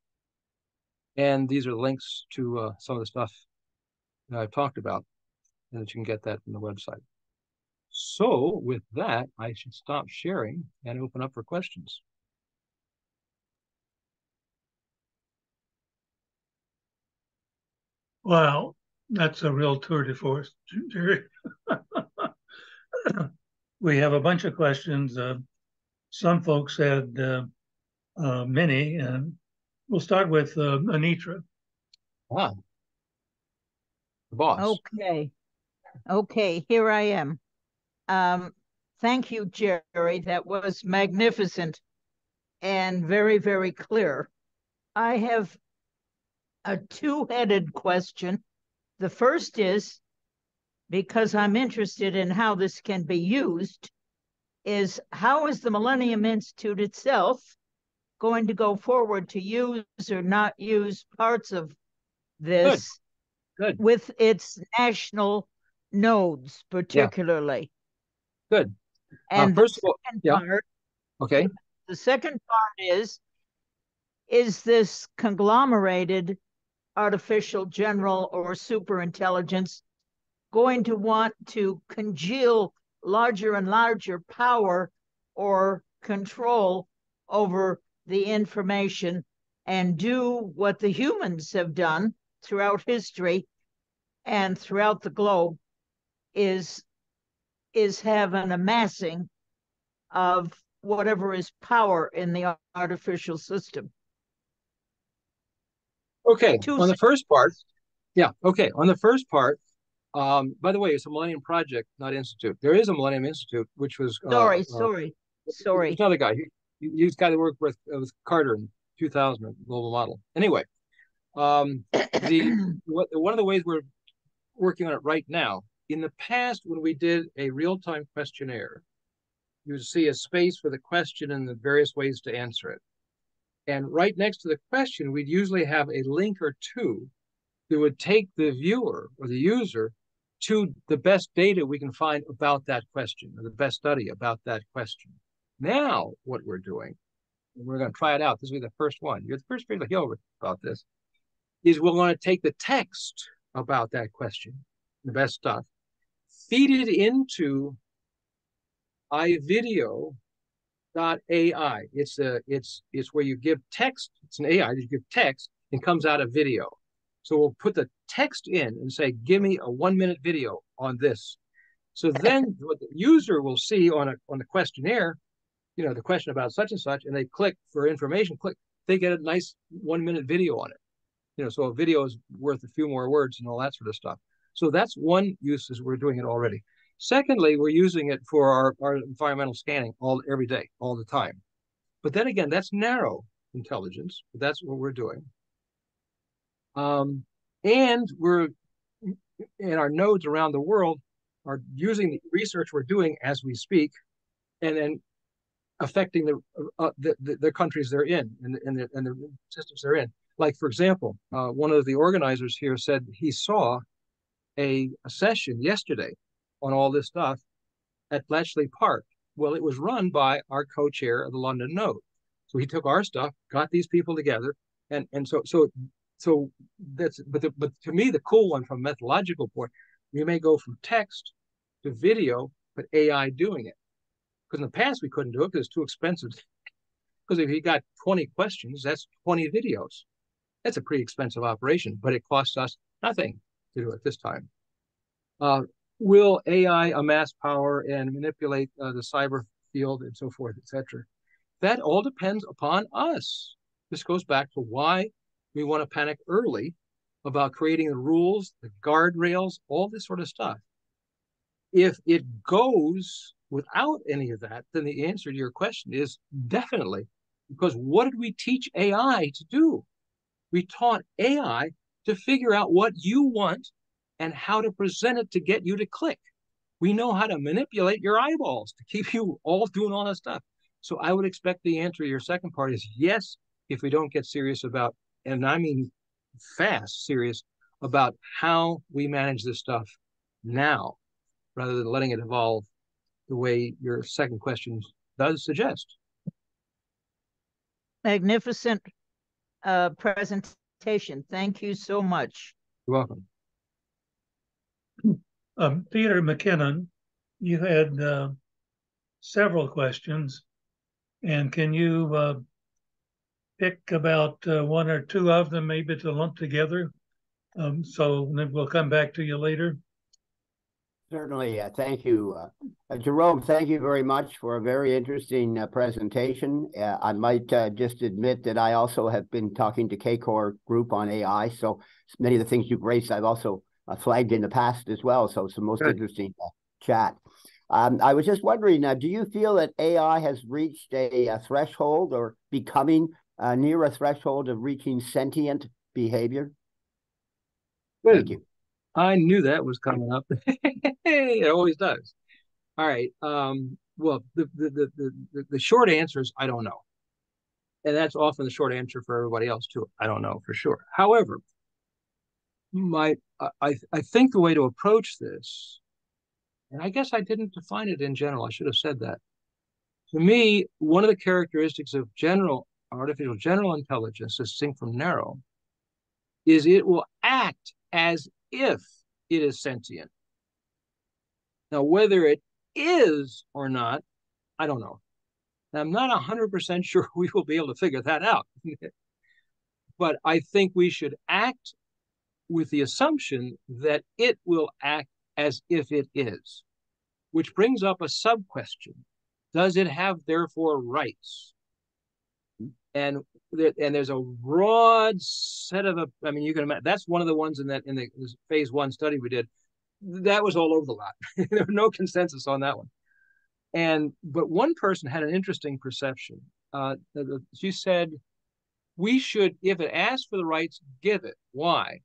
And these are links to some of the stuff that I've talked about, and that you can get that from the website. So with that, I should stop sharing and open up for questions. Wow, that's a real tour de force, Jerry. We have a bunch of questions. Some folks had many, and we'll start with Anitra. Ah, the boss. Okay, here I am. Thank you, Jerry. That was magnificent and very, very clear. I have a two-headed question. The first is, because I'm interested in how this can be used, is how is the Millennium Institute itself going to go forward to use or not use parts of this Good. with its national nodes, particularly? Yeah. Good. And first of all, part, okay. The second part is this conglomerated artificial general or super intelligence going to want to congeal larger and larger power or control over the information and do what the humans have done throughout history and throughout the globe, is have an amassing of whatever is power in the artificial system? Okay, on the first part, on the first part, by the way, it's a Millennium Project, not Institute. There is a Millennium Institute, which was... Sorry. There's another guy. He's the guy that worked with Carter in 2000, Global Model. Anyway, one of the ways we're working on it right now, in the past, when we did a real-time questionnaire, you would see a space for the question and the various ways to answer it. And right next to the question, we'd usually have a link or two that would take the viewer or the user to the best data we can find about that question, or the best study about that question. Now, what we're doing, and we're going to try it out, this will be the first one. You're the first people to hear about this, is we're going to take the text about that question, the best stuff, feed it into iVideo.ai. It's where you give text. It's an AI. You give text and comes out a video. So we'll put the text in and say, give me a 1-minute video on this. So then what the user will see on the questionnaire, the question about such and such, and they click for information, they get a nice 1-minute video on it. So a video is worth a few more words and all that sort of stuff. So that's one use, is we're doing it already. Secondly, we're using it for our environmental scanning every day, all the time. But then again, that's narrow intelligence. That's what we're doing. And we're in our nodes around the world are using the research we're doing as we speak, and then affecting the countries they're in and the systems they're in. Like, for example, one of the organizers here said he saw a session yesterday on all this stuff at Bletchley Park. Well, it was run by our co-chair of the London Node. So he took our stuff, got these people together, and so that's, but to me, the cool one from a methodological point, we may go from text to video, but AI doing it. Because in the past we couldn't do it because it's too expensive. Because if you got 20 questions, that's 20 videos. That's a pretty expensive operation, but it costs us nothing to do it this time. Will AI amass power and manipulate the cyber field and so forth, etc.? That all depends upon us. This goes back to why we want to panic early about creating the rules, the guardrails, all this sort of stuff. If it goes without any of that, then the answer to your question is definitely. Because what did we teach AI to do? We taught AI to figure out what you want and how to present it to get you to click. We know how to manipulate your eyeballs to keep you all doing all that stuff. So I would expect the answer to your second part is yes, if we don't get serious about, and I mean fast, serious about how we manage this stuff now, rather than letting it evolve the way your second question does suggest. Magnificent presentation. Thank you so much. You're welcome. Peter McKinnon, you had several questions, and can you pick about one or two of them, maybe to lump together? So then we'll come back to you later. Certainly. Thank you. Jerome, thank you very much for a very interesting presentation. I might just admit that I also have been talking to CARINET group on AI, so many of the things you've raised I've also flagged in the past as well, so it's the most interesting chat. I was just wondering, do you feel that AI has reached a threshold or becoming near a threshold of reaching sentient behavior? Good. Thank you. I knew that was coming up. It always does. All right. Well, the short answer is I don't know. And that's often the short answer for everybody else too. I don't know for sure. However, I think the way to approach this, and I guess I didn't define it in general, I should have said that. To me, one of the characteristics of artificial general intelligence, distinct from narrow, is it will act as if it is sentient. Now, whether it is or not, I don't know. I'm not 100% sure we will be able to figure that out. But I think we should act with the assumption that it will act as if it is, which brings up a sub-question. Does it have, therefore, rights? And there's a broad set of, you can imagine, that's one of the ones in the phase 1 study we did. That was all over the lot. There was no consensus on that one. But one person had an interesting perception. She said, we should, if it asks for the rights, give it. Why?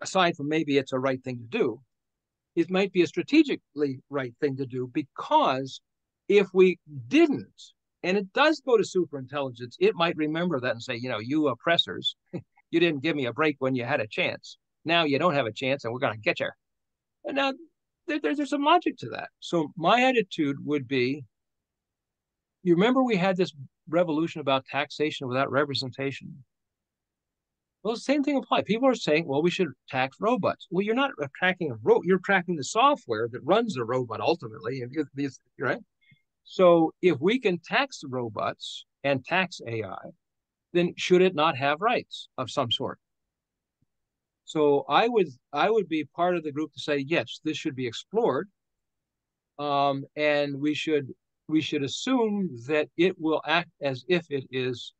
Aside from maybe it's a right thing to do, it might be a strategically right thing to do, because if we didn't, and it does go to superintelligence, it might remember that and say, you oppressors, you didn't give me a break when you had a chance. Now you don't have a chance and we're going to get you. And now there's some logic to that. So my attitude would be, you remember we had this revolution about taxation without representation? Well, the same thing applies. People are saying, well, we should tax robots. Well, you're not attacking a robot. You're tracking the software that runs the robot ultimately, right? So if we can tax robots and tax AI, then should it not have rights of some sort? So I would be part of the group to say, yes, this should be explored. And we should assume that it will act as if it is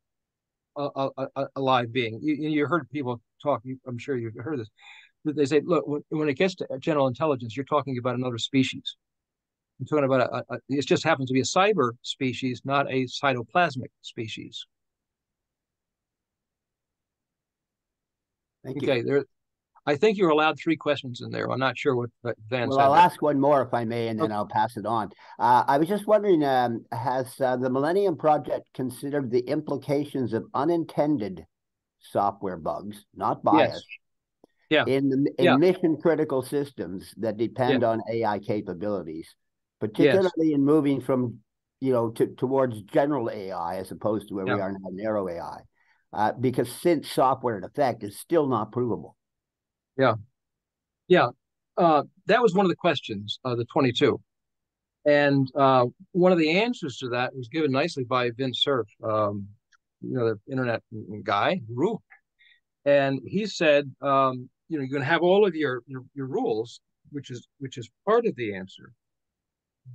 a live being. You heard people talk, I'm sure you've heard this, that they say, look, when it gets to general intelligence, you're talking about another species. You're talking about it just happens to be a cyber species, not a cytoplasmic species. Thank you. Okay, I think you're allowed 3 questions in there. I'm not sure what Van said. Well, I'll ask one more if I may, and then I'll pass it on. I was just wondering, has the Millennium Project considered the implications of unintended software bugs, not bias, in mission-critical systems that depend on AI capabilities, particularly in moving from, towards general AI as opposed to where we are now, narrow AI, because since software in effect is still not provable. That was one of the questions, the 22. And one of the answers to that was given nicely by Vince Cerf, the internet guy, guru. And he said, you're going to have all of your rules, which is part of the answer.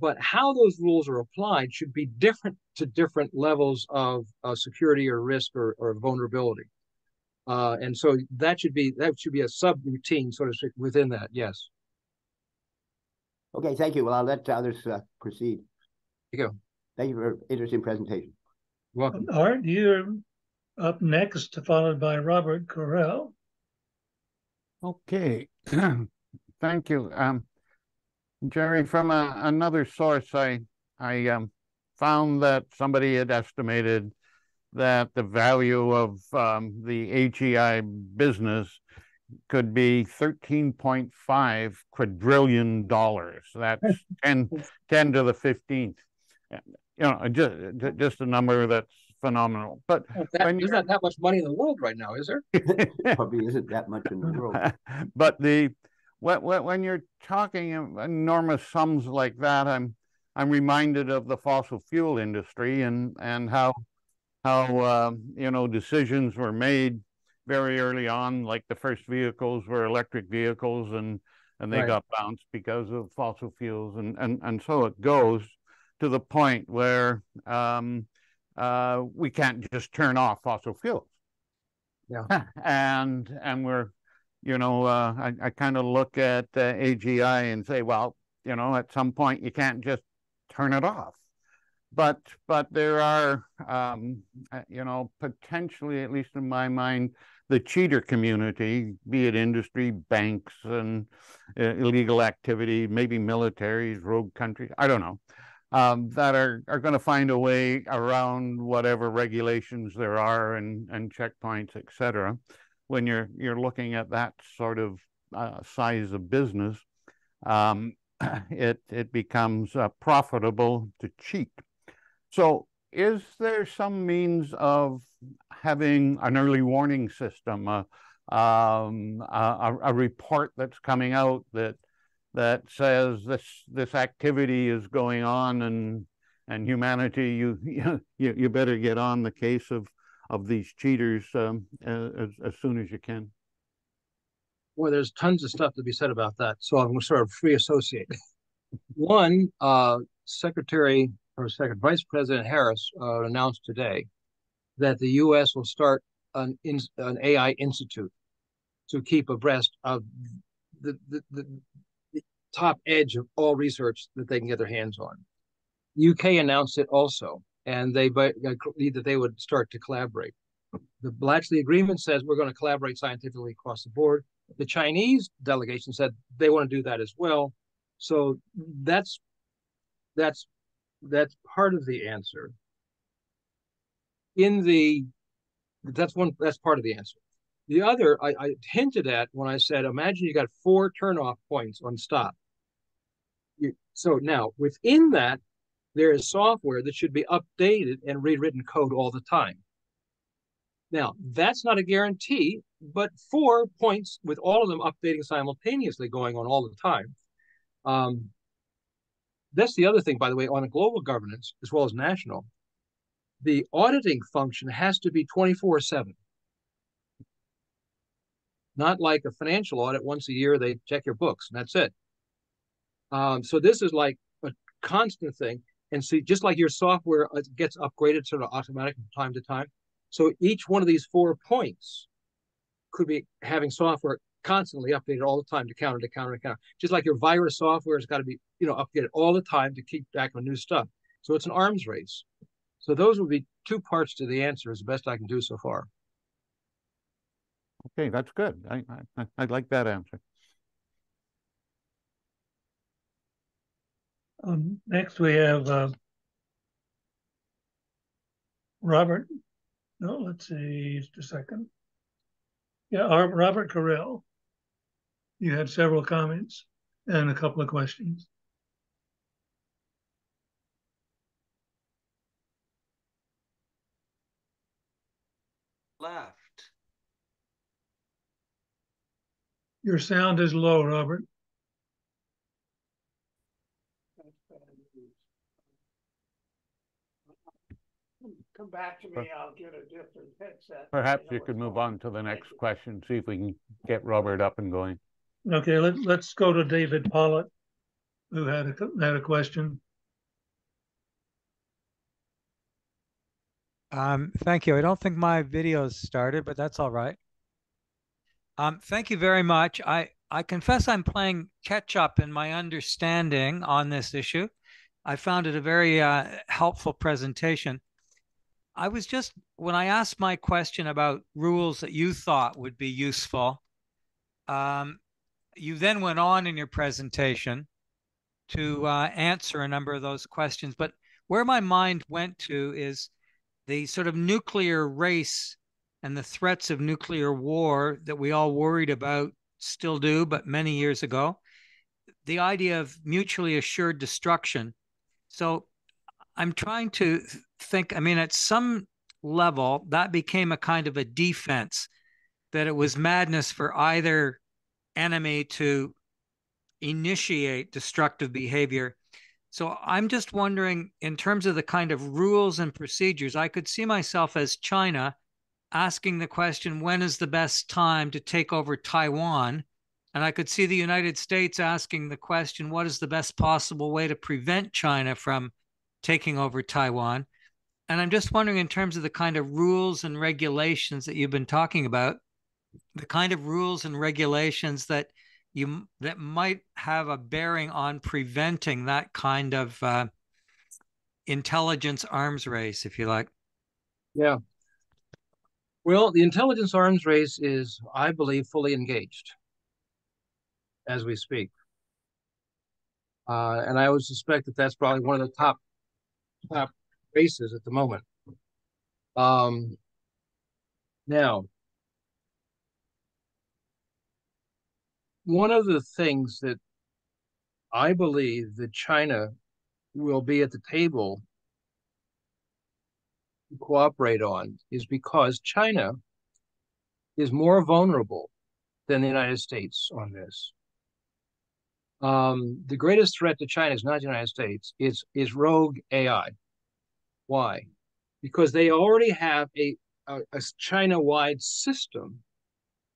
But how those rules are applied should be different to different levels of security or risk or vulnerability. And so that should be a subroutine, so to speak, within that. Yes. Okay, thank you. Well, I'll let others proceed. Thank you. Thank you for an interesting presentation. You're welcome. Art, you're up next, followed by Robert Correll. Okay, thank you. Jerry, from another source, I found that somebody had estimated that the value of the AGI business could be $13.5 quadrillion. That's 10 to the 15th. Just a number that's phenomenal. But there's not that much money in the world right now, is there? Probably isn't that much in the world. But when you're talking enormous sums like that, I'm reminded of the fossil fuel industry and how decisions were made very early on, like the first vehicles were electric vehicles, and they got bounced because of fossil fuels, and so it goes to the point where we can't just turn off fossil fuels. And we're I kind of look at AGI and say, well, at some point you can't just turn it off. But there are, potentially, at least in my mind, the cheater community, be it industry, banks, and illegal activity, maybe militaries, rogue countries, I don't know, that are going to find a way around whatever regulations there are and checkpoints, et cetera. When you're looking at that sort of size of business, it becomes profitable to cheat. So is there some means of having an early warning system, a report that's coming out that says this activity is going on, and humanity, you better get on the case of these cheaters as soon as you can? Well, there's tons of stuff to be said about that, so I'm going to sort of free associate. One, Vice President Harris announced today that the U.S. will start an AI institute to keep abreast of the top edge of all research that they can get their hands on. UK announced it also, and they agreed that they would start to collaborate. The Bletchley Agreement says we're going to collaborate scientifically across the board. The Chinese delegation said they want to do that as well. So that's part of the answer. That's part of the answer. The other I hinted at when I said, imagine you got 4 turnoff points on stop. So now within that, there is software that should be updated and rewritten code all the time. Now, that's not a guarantee but 4 points with all of them updating simultaneously going on all the time. That's the other thing, by the way, on a global governance as well as national, the auditing function has to be 24/7. Not like a financial audit. Once a year, they check your books and that's it. So this is like a constant thing. And see, just like your software gets upgraded sort of automatic from time to time. So each one of these 4 points could be having software constantly updated all the time to counter. Just like your virus software has got to be, updated all the time to keep track of new stuff. So it's an arms race. So those would be 2 parts to the answer, as the best I can do so far. Okay, that's good. I like that answer. Next, we have Robert. No, let's see, just a second. Yeah, Robert Carell. You had several comments and a couple of questions. Left. Your sound is low, Robert. Come back to me, I'll get a different headset. Perhaps you could move on to the next question, see if we can get Robert up and going. Okay, let's go to David Pollitt, who had a question. Thank you. I don't think my video's started, but that's all right. Thank you very much. I confess I'm playing catch up in my understanding on this issue. I found it a very helpful presentation. I was just, when I asked my question about rules that you thought would be useful, you then went on in your presentation to answer a number of those questions. But where my mind went to is the sort of nuclear race and the threats of nuclear war that we all worried about, still do, but many years ago. The idea of mutually assured destruction. So I'm trying to think, I mean, at some level, that became a kind of a defense, that it was madness for either enemy to initiate destructive behavior. So I'm just wondering, in terms of the kind of rules and procedures, I could see myself as China asking the question, when is the best time to take over Taiwan? And I could see the United States asking the question, what is the best possible way to prevent China from taking over Taiwan? And I'm just wondering, in terms of the kind of rules and regulations that you've been talking about, the kind of rules and regulations that might have a bearing on preventing that kind of intelligence arms race, if you like. Yeah. Well, the intelligence arms race is, I believe, fully engaged as we speak. And I would suspect that that's probably one of the top races at the moment. Now, one of the things that I believe that China will be at the table to cooperate on is because China is more vulnerable than the United States on this. The greatest threat to China is not the United States, is rogue AI. Why? Because they already have a China-wide system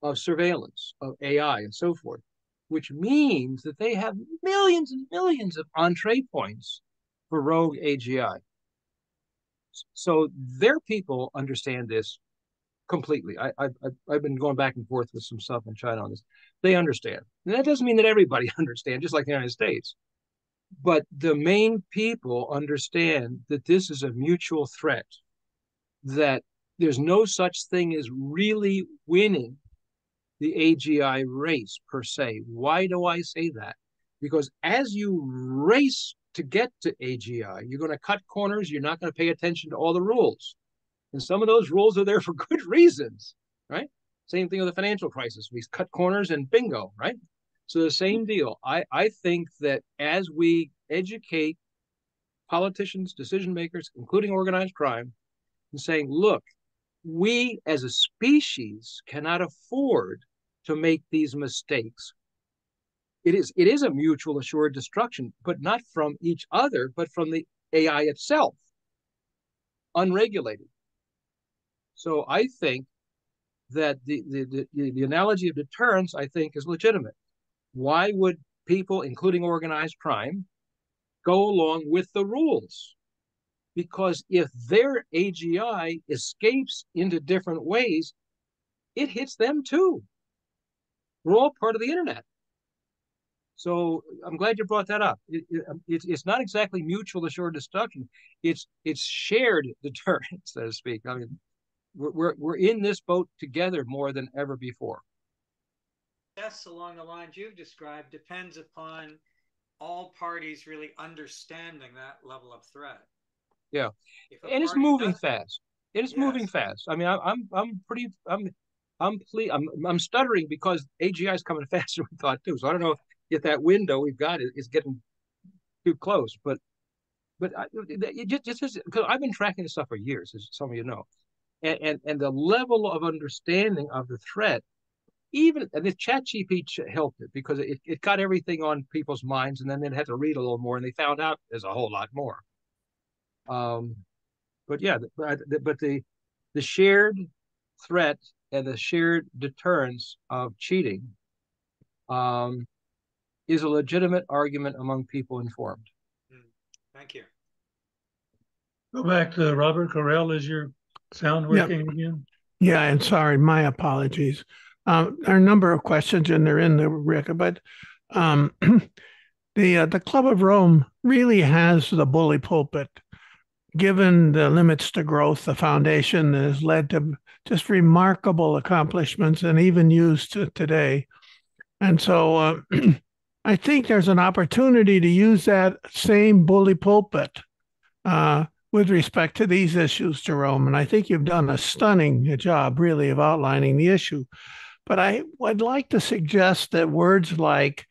of surveillance, of AI and so forth, which means that they have millions and millions of entree points for rogue AGI. So their people understand this completely. I've been going back and forth with some stuff in China on this. They understand. And that doesn't mean that everybody understands, just like the United States. But the main people understand that this is a mutual threat, that there's no such thing as really winning the AGI race per se. Why do I say that? Because as you race to get to AGI, you're going to cut corners. You're not going to pay attention to all the rules. And some of those rules are there for good reasons, right? Same thing with the financial crisis. We cut corners and bingo, right? So the same deal. I think that as we educate politicians, decision makers, including organized crime, and saying, look, we as a species cannot afford to make these mistakes. It is a mutual assured destruction, but not from each other, but from the AI itself, unregulated. So I think that the analogy of deterrence, I think, is legitimate. Why would people, including organized crime, go along with the rules? Because if their AGI escapes into different ways, it hits them too. We're all part of the internet. So I'm glad you brought that up. It's not exactly mutual assured destruction. It's shared deterrence, so to speak. I mean, we're in this boat together more than ever before. Yes, along the lines you've described depends upon all parties really understanding that level of threat. Yeah, and it's moving fast. It is moving fast. I mean, I'm stuttering because AGI is coming faster than we thought too. So I don't know if that window we've got is getting too close, but it just because I've been tracking this stuff for years, as some of you know, and the level of understanding of the threat, even and the ChatGPT helped it because it got everything on people's minds, and then they had to read a little more, and they found out there's a whole lot more. But yeah, but the shared threat and the shared deterrence of cheating is a legitimate argument among people informed. Thank you. Go back to Robert Correll. Is your sound working again? Yeah, and sorry, my apologies. There are a number of questions, and they're in the record, but the Club of Rome really has the bully pulpit. Given the limits to growth, the foundation has led to just remarkable accomplishments and even used today. And so I think there's an opportunity to use that same bully pulpit with respect to these issues, Jerome. And I think you've done a stunning job, really, of outlining the issue. But I would like to suggest that words like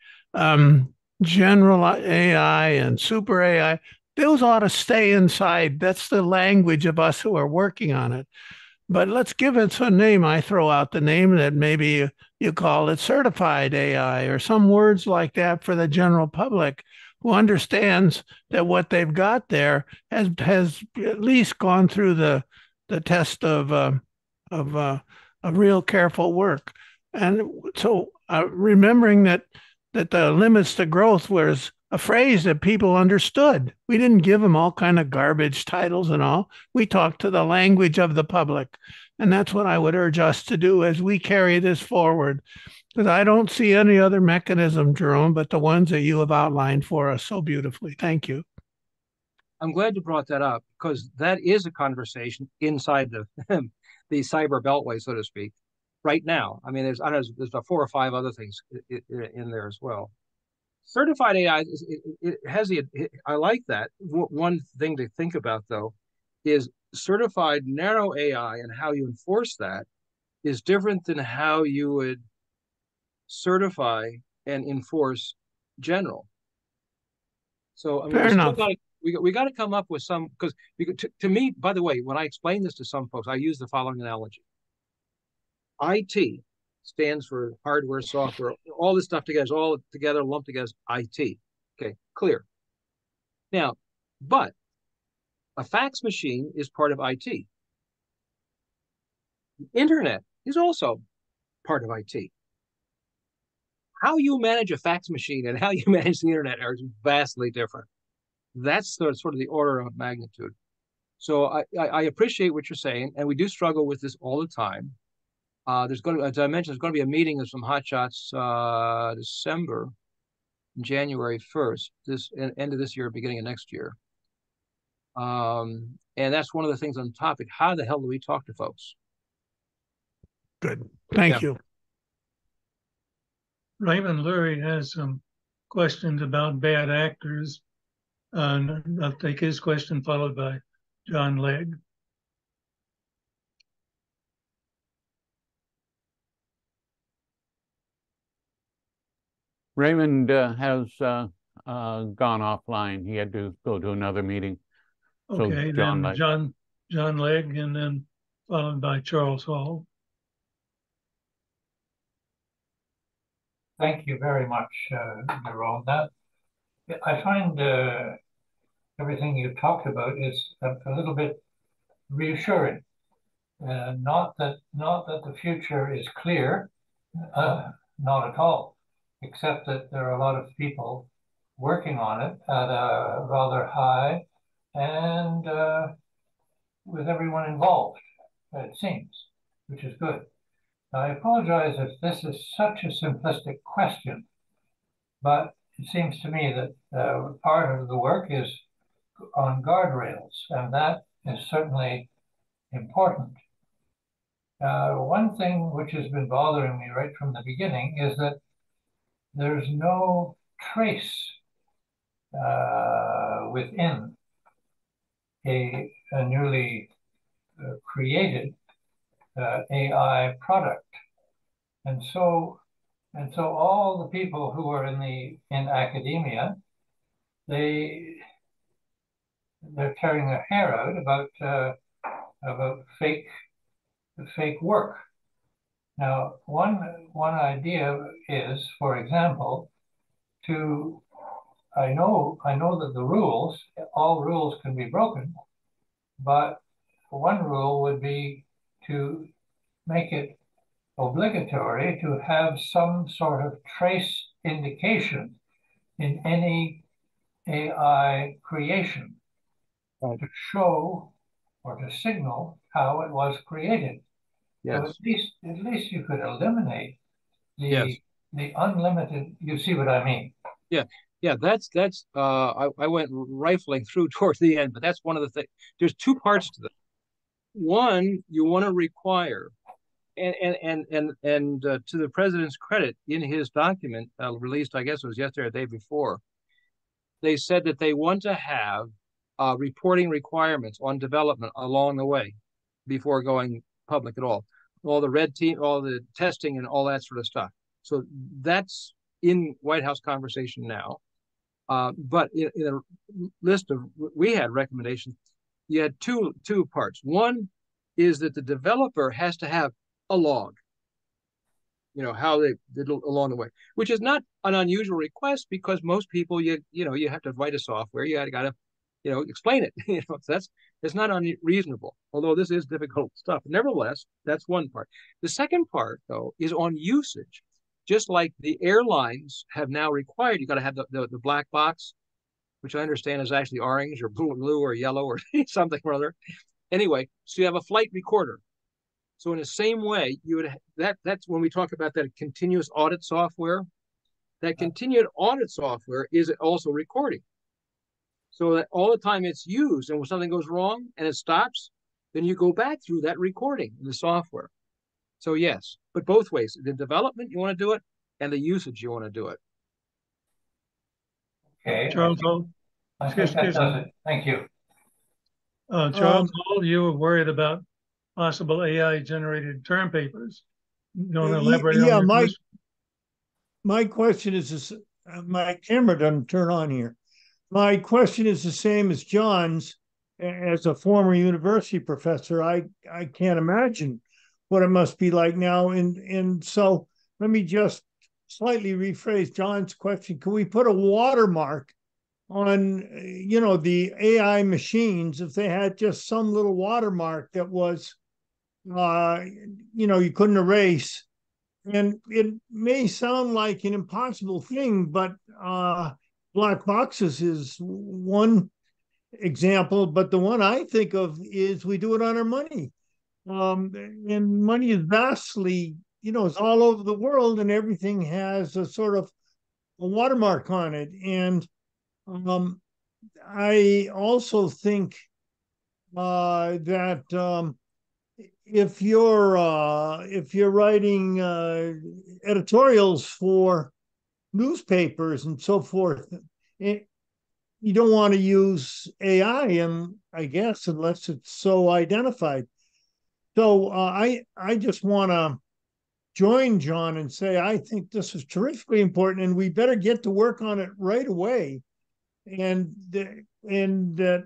general AI and super AI, those ought to stay inside. That's the language of us who are working on it. But let's give it a name. I throw out the name that maybe you call it certified AI or some words like that for the general public who understands that what they've got there has at least gone through the test of real careful work. And so remembering that the limits to growth was a phrase that people understood. We didn't give them all kind of garbage titles and all. We talked to the language of the public. And that's what I would urge us to do as we carry this forward. Because I don't see any other mechanism, Jerome, but the ones that you have outlined for us so beautifully. Thank you. I'm glad you brought that up because that is a conversation inside the cyber beltway, so to speak, right now. I mean, there's 4 or 5 other things in there as well. Certified AI, I like that. One thing to think about, though, is certified narrow AI and how you enforce that is different than how you would certify and enforce general. So I mean, we got to come up with some, because to me, by the way, when I explain this to some folks, I use the following analogy. IT stands for hardware, software, all this stuff together, all together, lumped together, IT. Okay, clear. Now, but a fax machine is part of IT. The internet is also part of IT. How you manage a fax machine and how you manage the internet are vastly different. That's sort of the order of magnitude. So I appreciate what you're saying, and we do struggle with this all the time. There's going to, as I mentioned, there's going to be a meeting of some hotshots December, January 1st, end of this year, beginning of next year. And that's one of the things on the topic. How the hell do we talk to folks? Good. Thank you. Raymond Lurie has some questions about bad actors. I'll take his question followed by John Legg. Raymond has gone offline. He had to go to another meeting. Okay, so then John Legg, and then followed by Charles Hall. Thank you very much, Jerome. I find everything you've talked about is a little bit reassuring. Not that the future is clear, not at all, except that there are a lot of people working on it at a rather high and with everyone involved, it seems, which is good. I apologize if this is such a simplistic question, but it seems to me that part of the work is on guardrails, and that is certainly important. One thing which has been bothering me right from the beginning is that there's no trace within a newly created AI product. And so all the people who are in academia, they're tearing their hair out about fake work. Now, one idea is, for example, I know that all rules can be broken, but one rule would be to make it obligatory to have some sort of trace indication in any AI creation to show or to signal how it was created. Yes. So at least you could eliminate Yes. the unlimited. You see what I mean? Yeah. Yeah, that's I went rifling through towards the end, but that's one of the things. There's two parts to that. One, you want to require, and to the president's credit, in his document released, I guess it was yesterday or the day before, they said that they want to have reporting requirements on development along the way before going public at all. All the red team, all the testing, and all that sort of stuff. So that's in White House conversation now. But in a list of, we had recommendations, you had two parts. One is that the developer has to have a log, how they did along the way, which is not an unusual request because most people, you have to write a software, you got to, explain it. So it's not unreasonable, although this is difficult stuff. Nevertheless, that's one part. The second part, though, is on usage. Just like the airlines have now required, you got to have the black box, which I understand is actually orange or blue or yellow or something or other. Anyway, so you have a flight recorder. So in the same way, you would that's when we talk about that continuous audit software. That continued audit software is also recording. So that all the time it's used, and when something goes wrong and it stops, then you go back through that recording in the software. So yes, but both ways. The development, you want to do it, and the usage, you want to do it. Okay. Charles Hall. I think that does it. Thank you. Charles Hall, you were worried about possible AI-generated term papers. You want to elaborate on your question? My question is this, my camera doesn't turn on here. My question is the same as John's. As a former university professor, I can't imagine what it must be like now. And so let me just slightly rephrase John's question. Can we put a watermark on, the AI machines if they had just some little watermark that was, you couldn't erase? And it may sound like an impossible thing, but black boxes is one example. But the one I think of is we do it on our money. And money is vastly, it's all over the world, and everything has a sort of a watermark on it. And I also think that if you're writing editorials for newspapers and so forth, you don't want to use AI, and I guess unless it's so identified. So I just want to join John and say I think this is terrifically important, and we better get to work on it right away. And that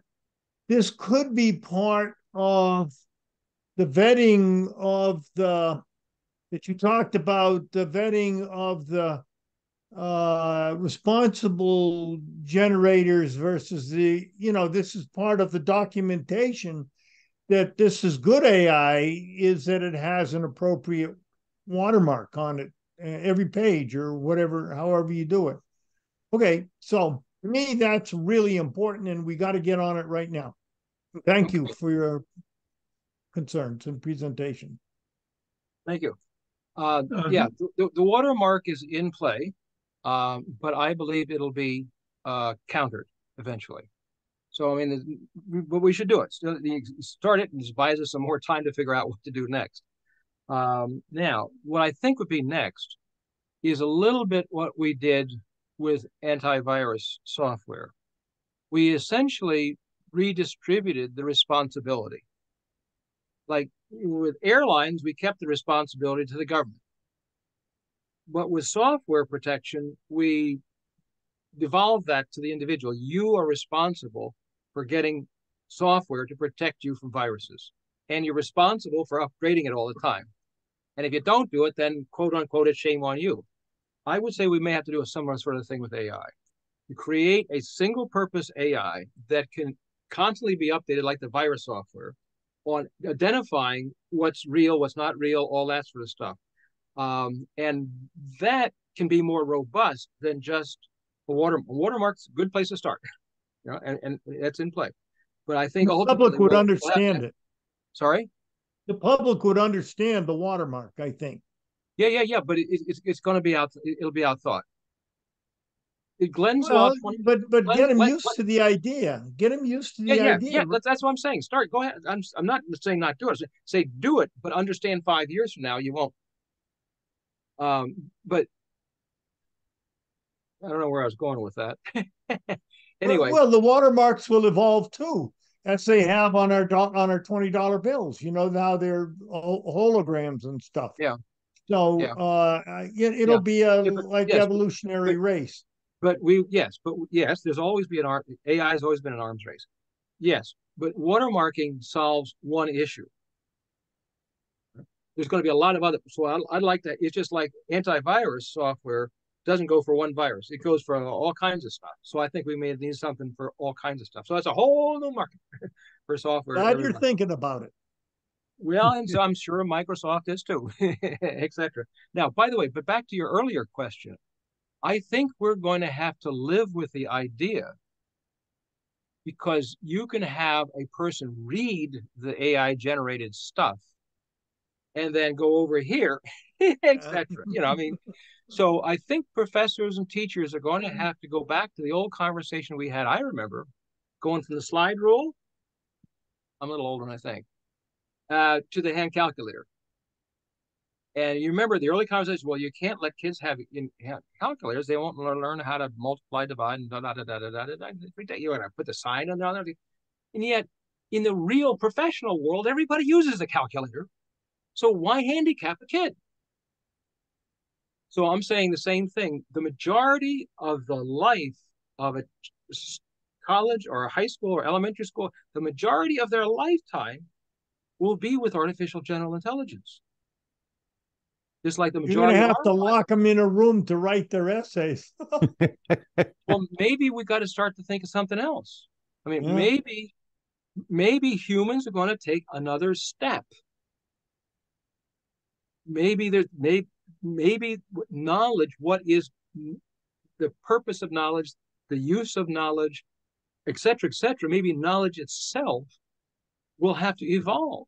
this could be part of the vetting of the that you talked about, the vetting of the responsible generators versus this is part of the documentation that this is good AI, is that it has an appropriate watermark on it, every page or whatever, however you do it. Okay, so to me, that's really important, and we got to get on it right now. Thank you for your concerns and presentation. Thank you. Yeah, the watermark is in play, but I believe it'll be countered eventually. So, I mean, but we should do it. Start it and just buys us some more time to figure out what to do next. Now, what I think would be next is a little bit what we did with antivirus software. We essentially redistributed the responsibility. Like with airlines, we kept the responsibility to the government. But with software protection, we devolved that to the individual. You are responsible for getting software to protect you from viruses. And you're responsible for upgrading it all the time. And if you don't do it, then quote unquote, it's shame on you. I would say we may have to do a similar sort of thing with AI. You create a single purpose AI that can constantly be updated like the virus software on identifying what's real, what's not real, all that sort of stuff. And that can be more robust than just a watermark's a good place to start, and it's in play. But I think the public would understand it. Sorry? The public would understand the watermark, I think. Yeah. But it's going to be out. It'll be out thought. Glenn's law. 20, but get him used to the idea. Get him used to the idea. Yeah. That's what I'm saying. Start. Go ahead. I'm not saying not do it. Say do it, but understand 5 years from now you won't. But I don't know where I was going with that. Anyway, well, the watermarks will evolve too, as they have on our $20 bills. Now they're holograms and stuff. Yeah. So it'll be a evolutionary race. But there's always been AI has always been an arms race. Yes, but watermarking solves one issue. There's going to be a lot of other. So I'd like that. It's just like antivirus software doesn't go for one virus. It goes for all kinds of stuff. So I think we may need something for all kinds of stuff. So that's a whole new market for software. Glad you're thinking about it. Well, and so I'm sure Microsoft is too, etc. Now, by the way, but back to your earlier question, I think we're going to have to live with the idea, because you can have a person read the AI generated stuff and then go over here, etc. So I think professors and teachers are going to have to go back to the old conversation we had. I remember going from the slide rule, I'm a little older than I think, to the hand calculator. And you remember the early conversation, well, you can't let kids have calculators. They won't learn how to multiply, divide, and you want to put the sign on there. And yet, in the real professional world, everybody uses a calculator. So why handicap a kid? So I'm saying the same thing. The majority of the life of a college or a high school or elementary school, the majority of their lifetime will be with artificial general intelligence. Just like the majority. You're going to have to lock them in a room to write their essays. Well, maybe we got to start to think of something else. I mean, maybe humans are going to take another step. Maybe knowledge, what is the purpose of knowledge, the use of knowledge, etc., maybe knowledge itself will have to evolve.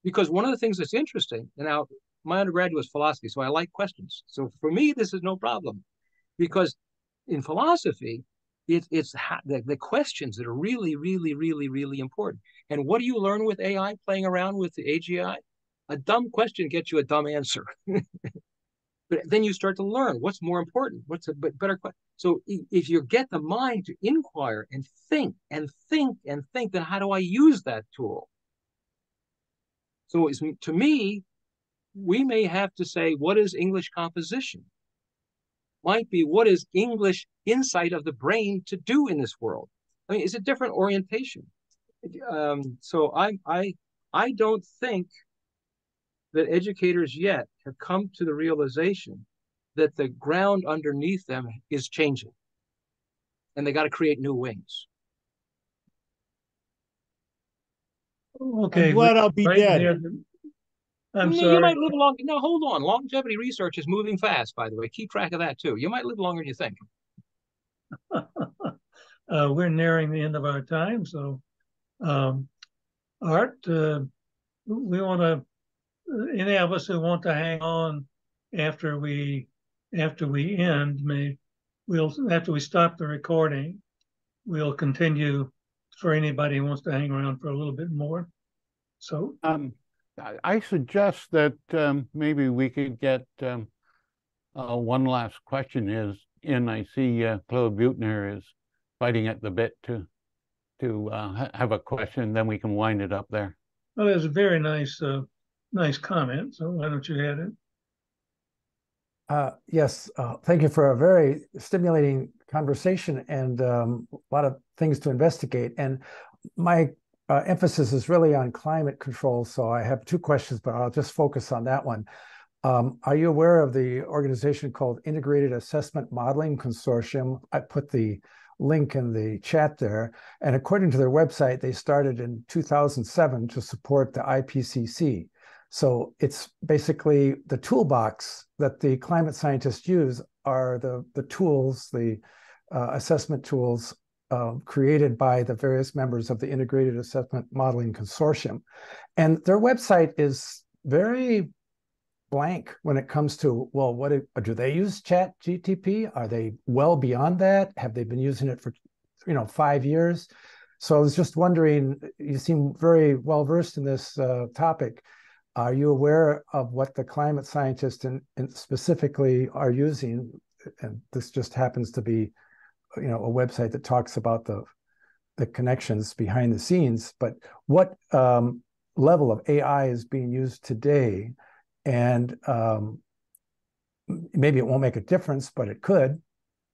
Because one of the things that's interesting, and now my undergraduate was philosophy, so I like questions. So for me, this is no problem, because in philosophy, it's the questions that are really, really, really, really important. And what do you learn with AI playing around with the AGI? A dumb question gets you a dumb answer. But then you start to learn what's more important, what's a better question. So if you get the mind to inquire and think and think and think, then how do I use that tool? So to me, we may have to say, what is English composition? Might be, what is English insight of the brain to do in this world? I mean, it's a different orientation. So I I don't think that educators yet have come to the realization that the ground underneath them is changing, and they got to create new wings. Okay, I'm glad I'll be dead. I'm You sorry. might live long. No, hold on. Longevity research is moving fast, by the way. Keep track of that too. You might live longer than you think. We're nearing the end of our time, so Art, we want to. Any of us who want to hang on after we end, after we stop the recording, we'll continue for anybody who wants to hang around for a little bit more. So I suggest that maybe we could get one last question I see Claude Buechner is fighting at the bit to have a question, then we can wind it up there. well, there's a very nice comment. So why don't you add it? Yes, thank you for a very stimulating conversation and a lot of things to investigate. And my emphasis is really on climate control. So I have two questions, but I'll just focus on that one. Are you aware of the organization called Integrated Assessment Modeling Consortium? I put the link in the chat there. And according to their website, they started in 2007 to support the IPCC. So it's basically the toolbox that the climate scientists use are the tools, the assessment tools created by the various members of the Integrated Assessment Modeling Consortium. And their website is very blank when it comes to, well, what do they use Chat GTP? Are they well beyond that? Have they been using it for 5 years? So I was just wondering, you seem very well versed in this topic. Are you aware of what the climate scientists and specifically are using? And this just happens to be, a website that talks about the connections behind the scenes. But what level of AI is being used today? And maybe it won't make a difference, but it could.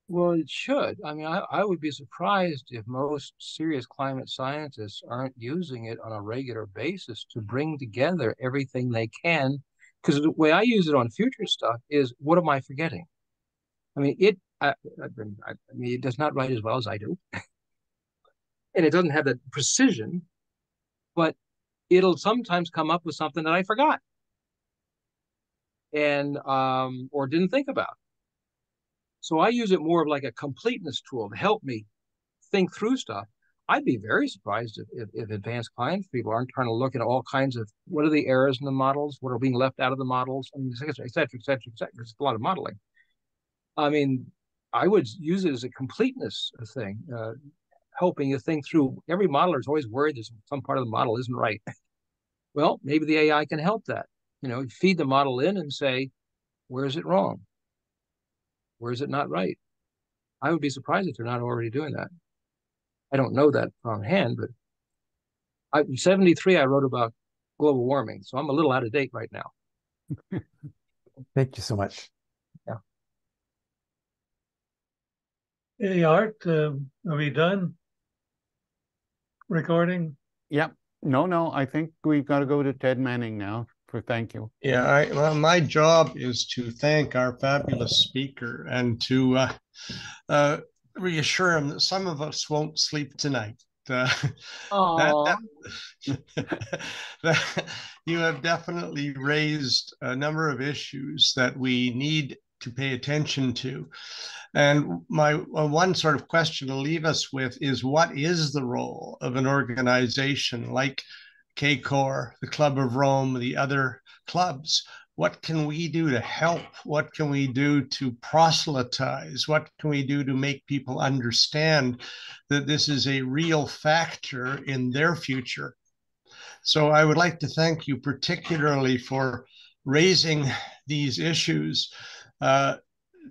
Well, it should. I mean, I would be surprised if most serious climate scientists aren't using it on a regular basis to bring together everything they can. Because the way I use it on future stuff is, what am I forgetting? I mean, it does not write as well as I do, and it doesn't have that precision. But it'll sometimes come up with something that I forgot, and or didn't think about. So I use it more of like a completeness tool to help me think through stuff. I'd be very surprised if advanced climate people aren't trying to look at all kinds of, what are the errors in the models, what are being left out of the models, I mean, et cetera, et cetera, et cetera, et cetera. It's a lot of modeling. I mean, I would use it as a completeness thing, helping you think through. Every modeler is always worried that some part of the model isn't right. Well, maybe the AI can help that. Feed the model in and say, where is it wrong? Where is it not right? I would be surprised if they're not already doing that. I don't know that on hand, but in 73, I wrote about global warming, so I'm a little out of date right now. Thank you so much. Yeah. Hey, Art, are we done recording? Yep. No, I think we've got to go to Ted Manning now for thank you. Yeah, well, my job is to thank our fabulous speaker and to reassure him that some of us won't sleep tonight. You have definitely raised a number of issues that we need to pay attention to. And my one sort of question to leave us with is, what is the role of an organization like CARINET, the Club of Rome, the other clubs? What can we do to help? What can we do to proselytize? What can we do to make people understand that this is a real factor in their future? So I would like to thank you particularly for raising these issues.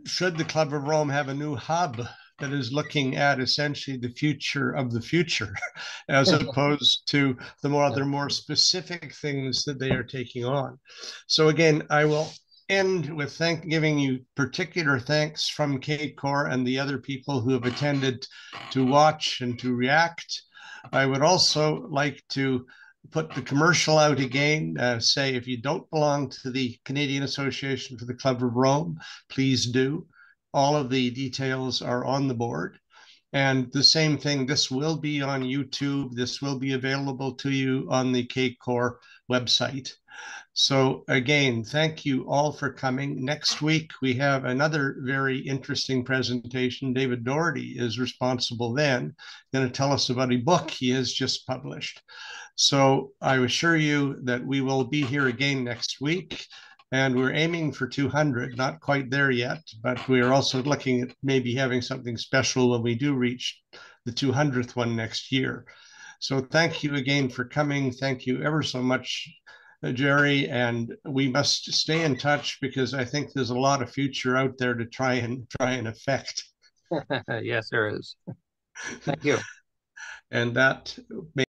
Should the Club of Rome have a new hub that is looking at essentially the future of the future, as opposed to the more specific things that they are taking on? So again, I will end with giving you particular thanks from CARINET and the other people who have attended to watch and to react. I would also like to put the commercial out again, say if you don't belong to the Canadian Association for the Club of Rome, please do. All of the details are on the board. And the same thing, this will be on YouTube. This will be available to you on the CARINET website. So again, thank you all for coming. Next week, we have another very interesting presentation. David Doherty is responsible then, going to tell us about a book he has just published. So I assure you that we will be here again next week. And we're aiming for 200, not quite there yet, but we are also looking at maybe having something special when we do reach the 200th one next year. So thank you again for coming. Thank you ever so much, Jerry. And we must stay in touch because I think there's a lot of future out there to try and affect. Yes, there is. Thank you. And that may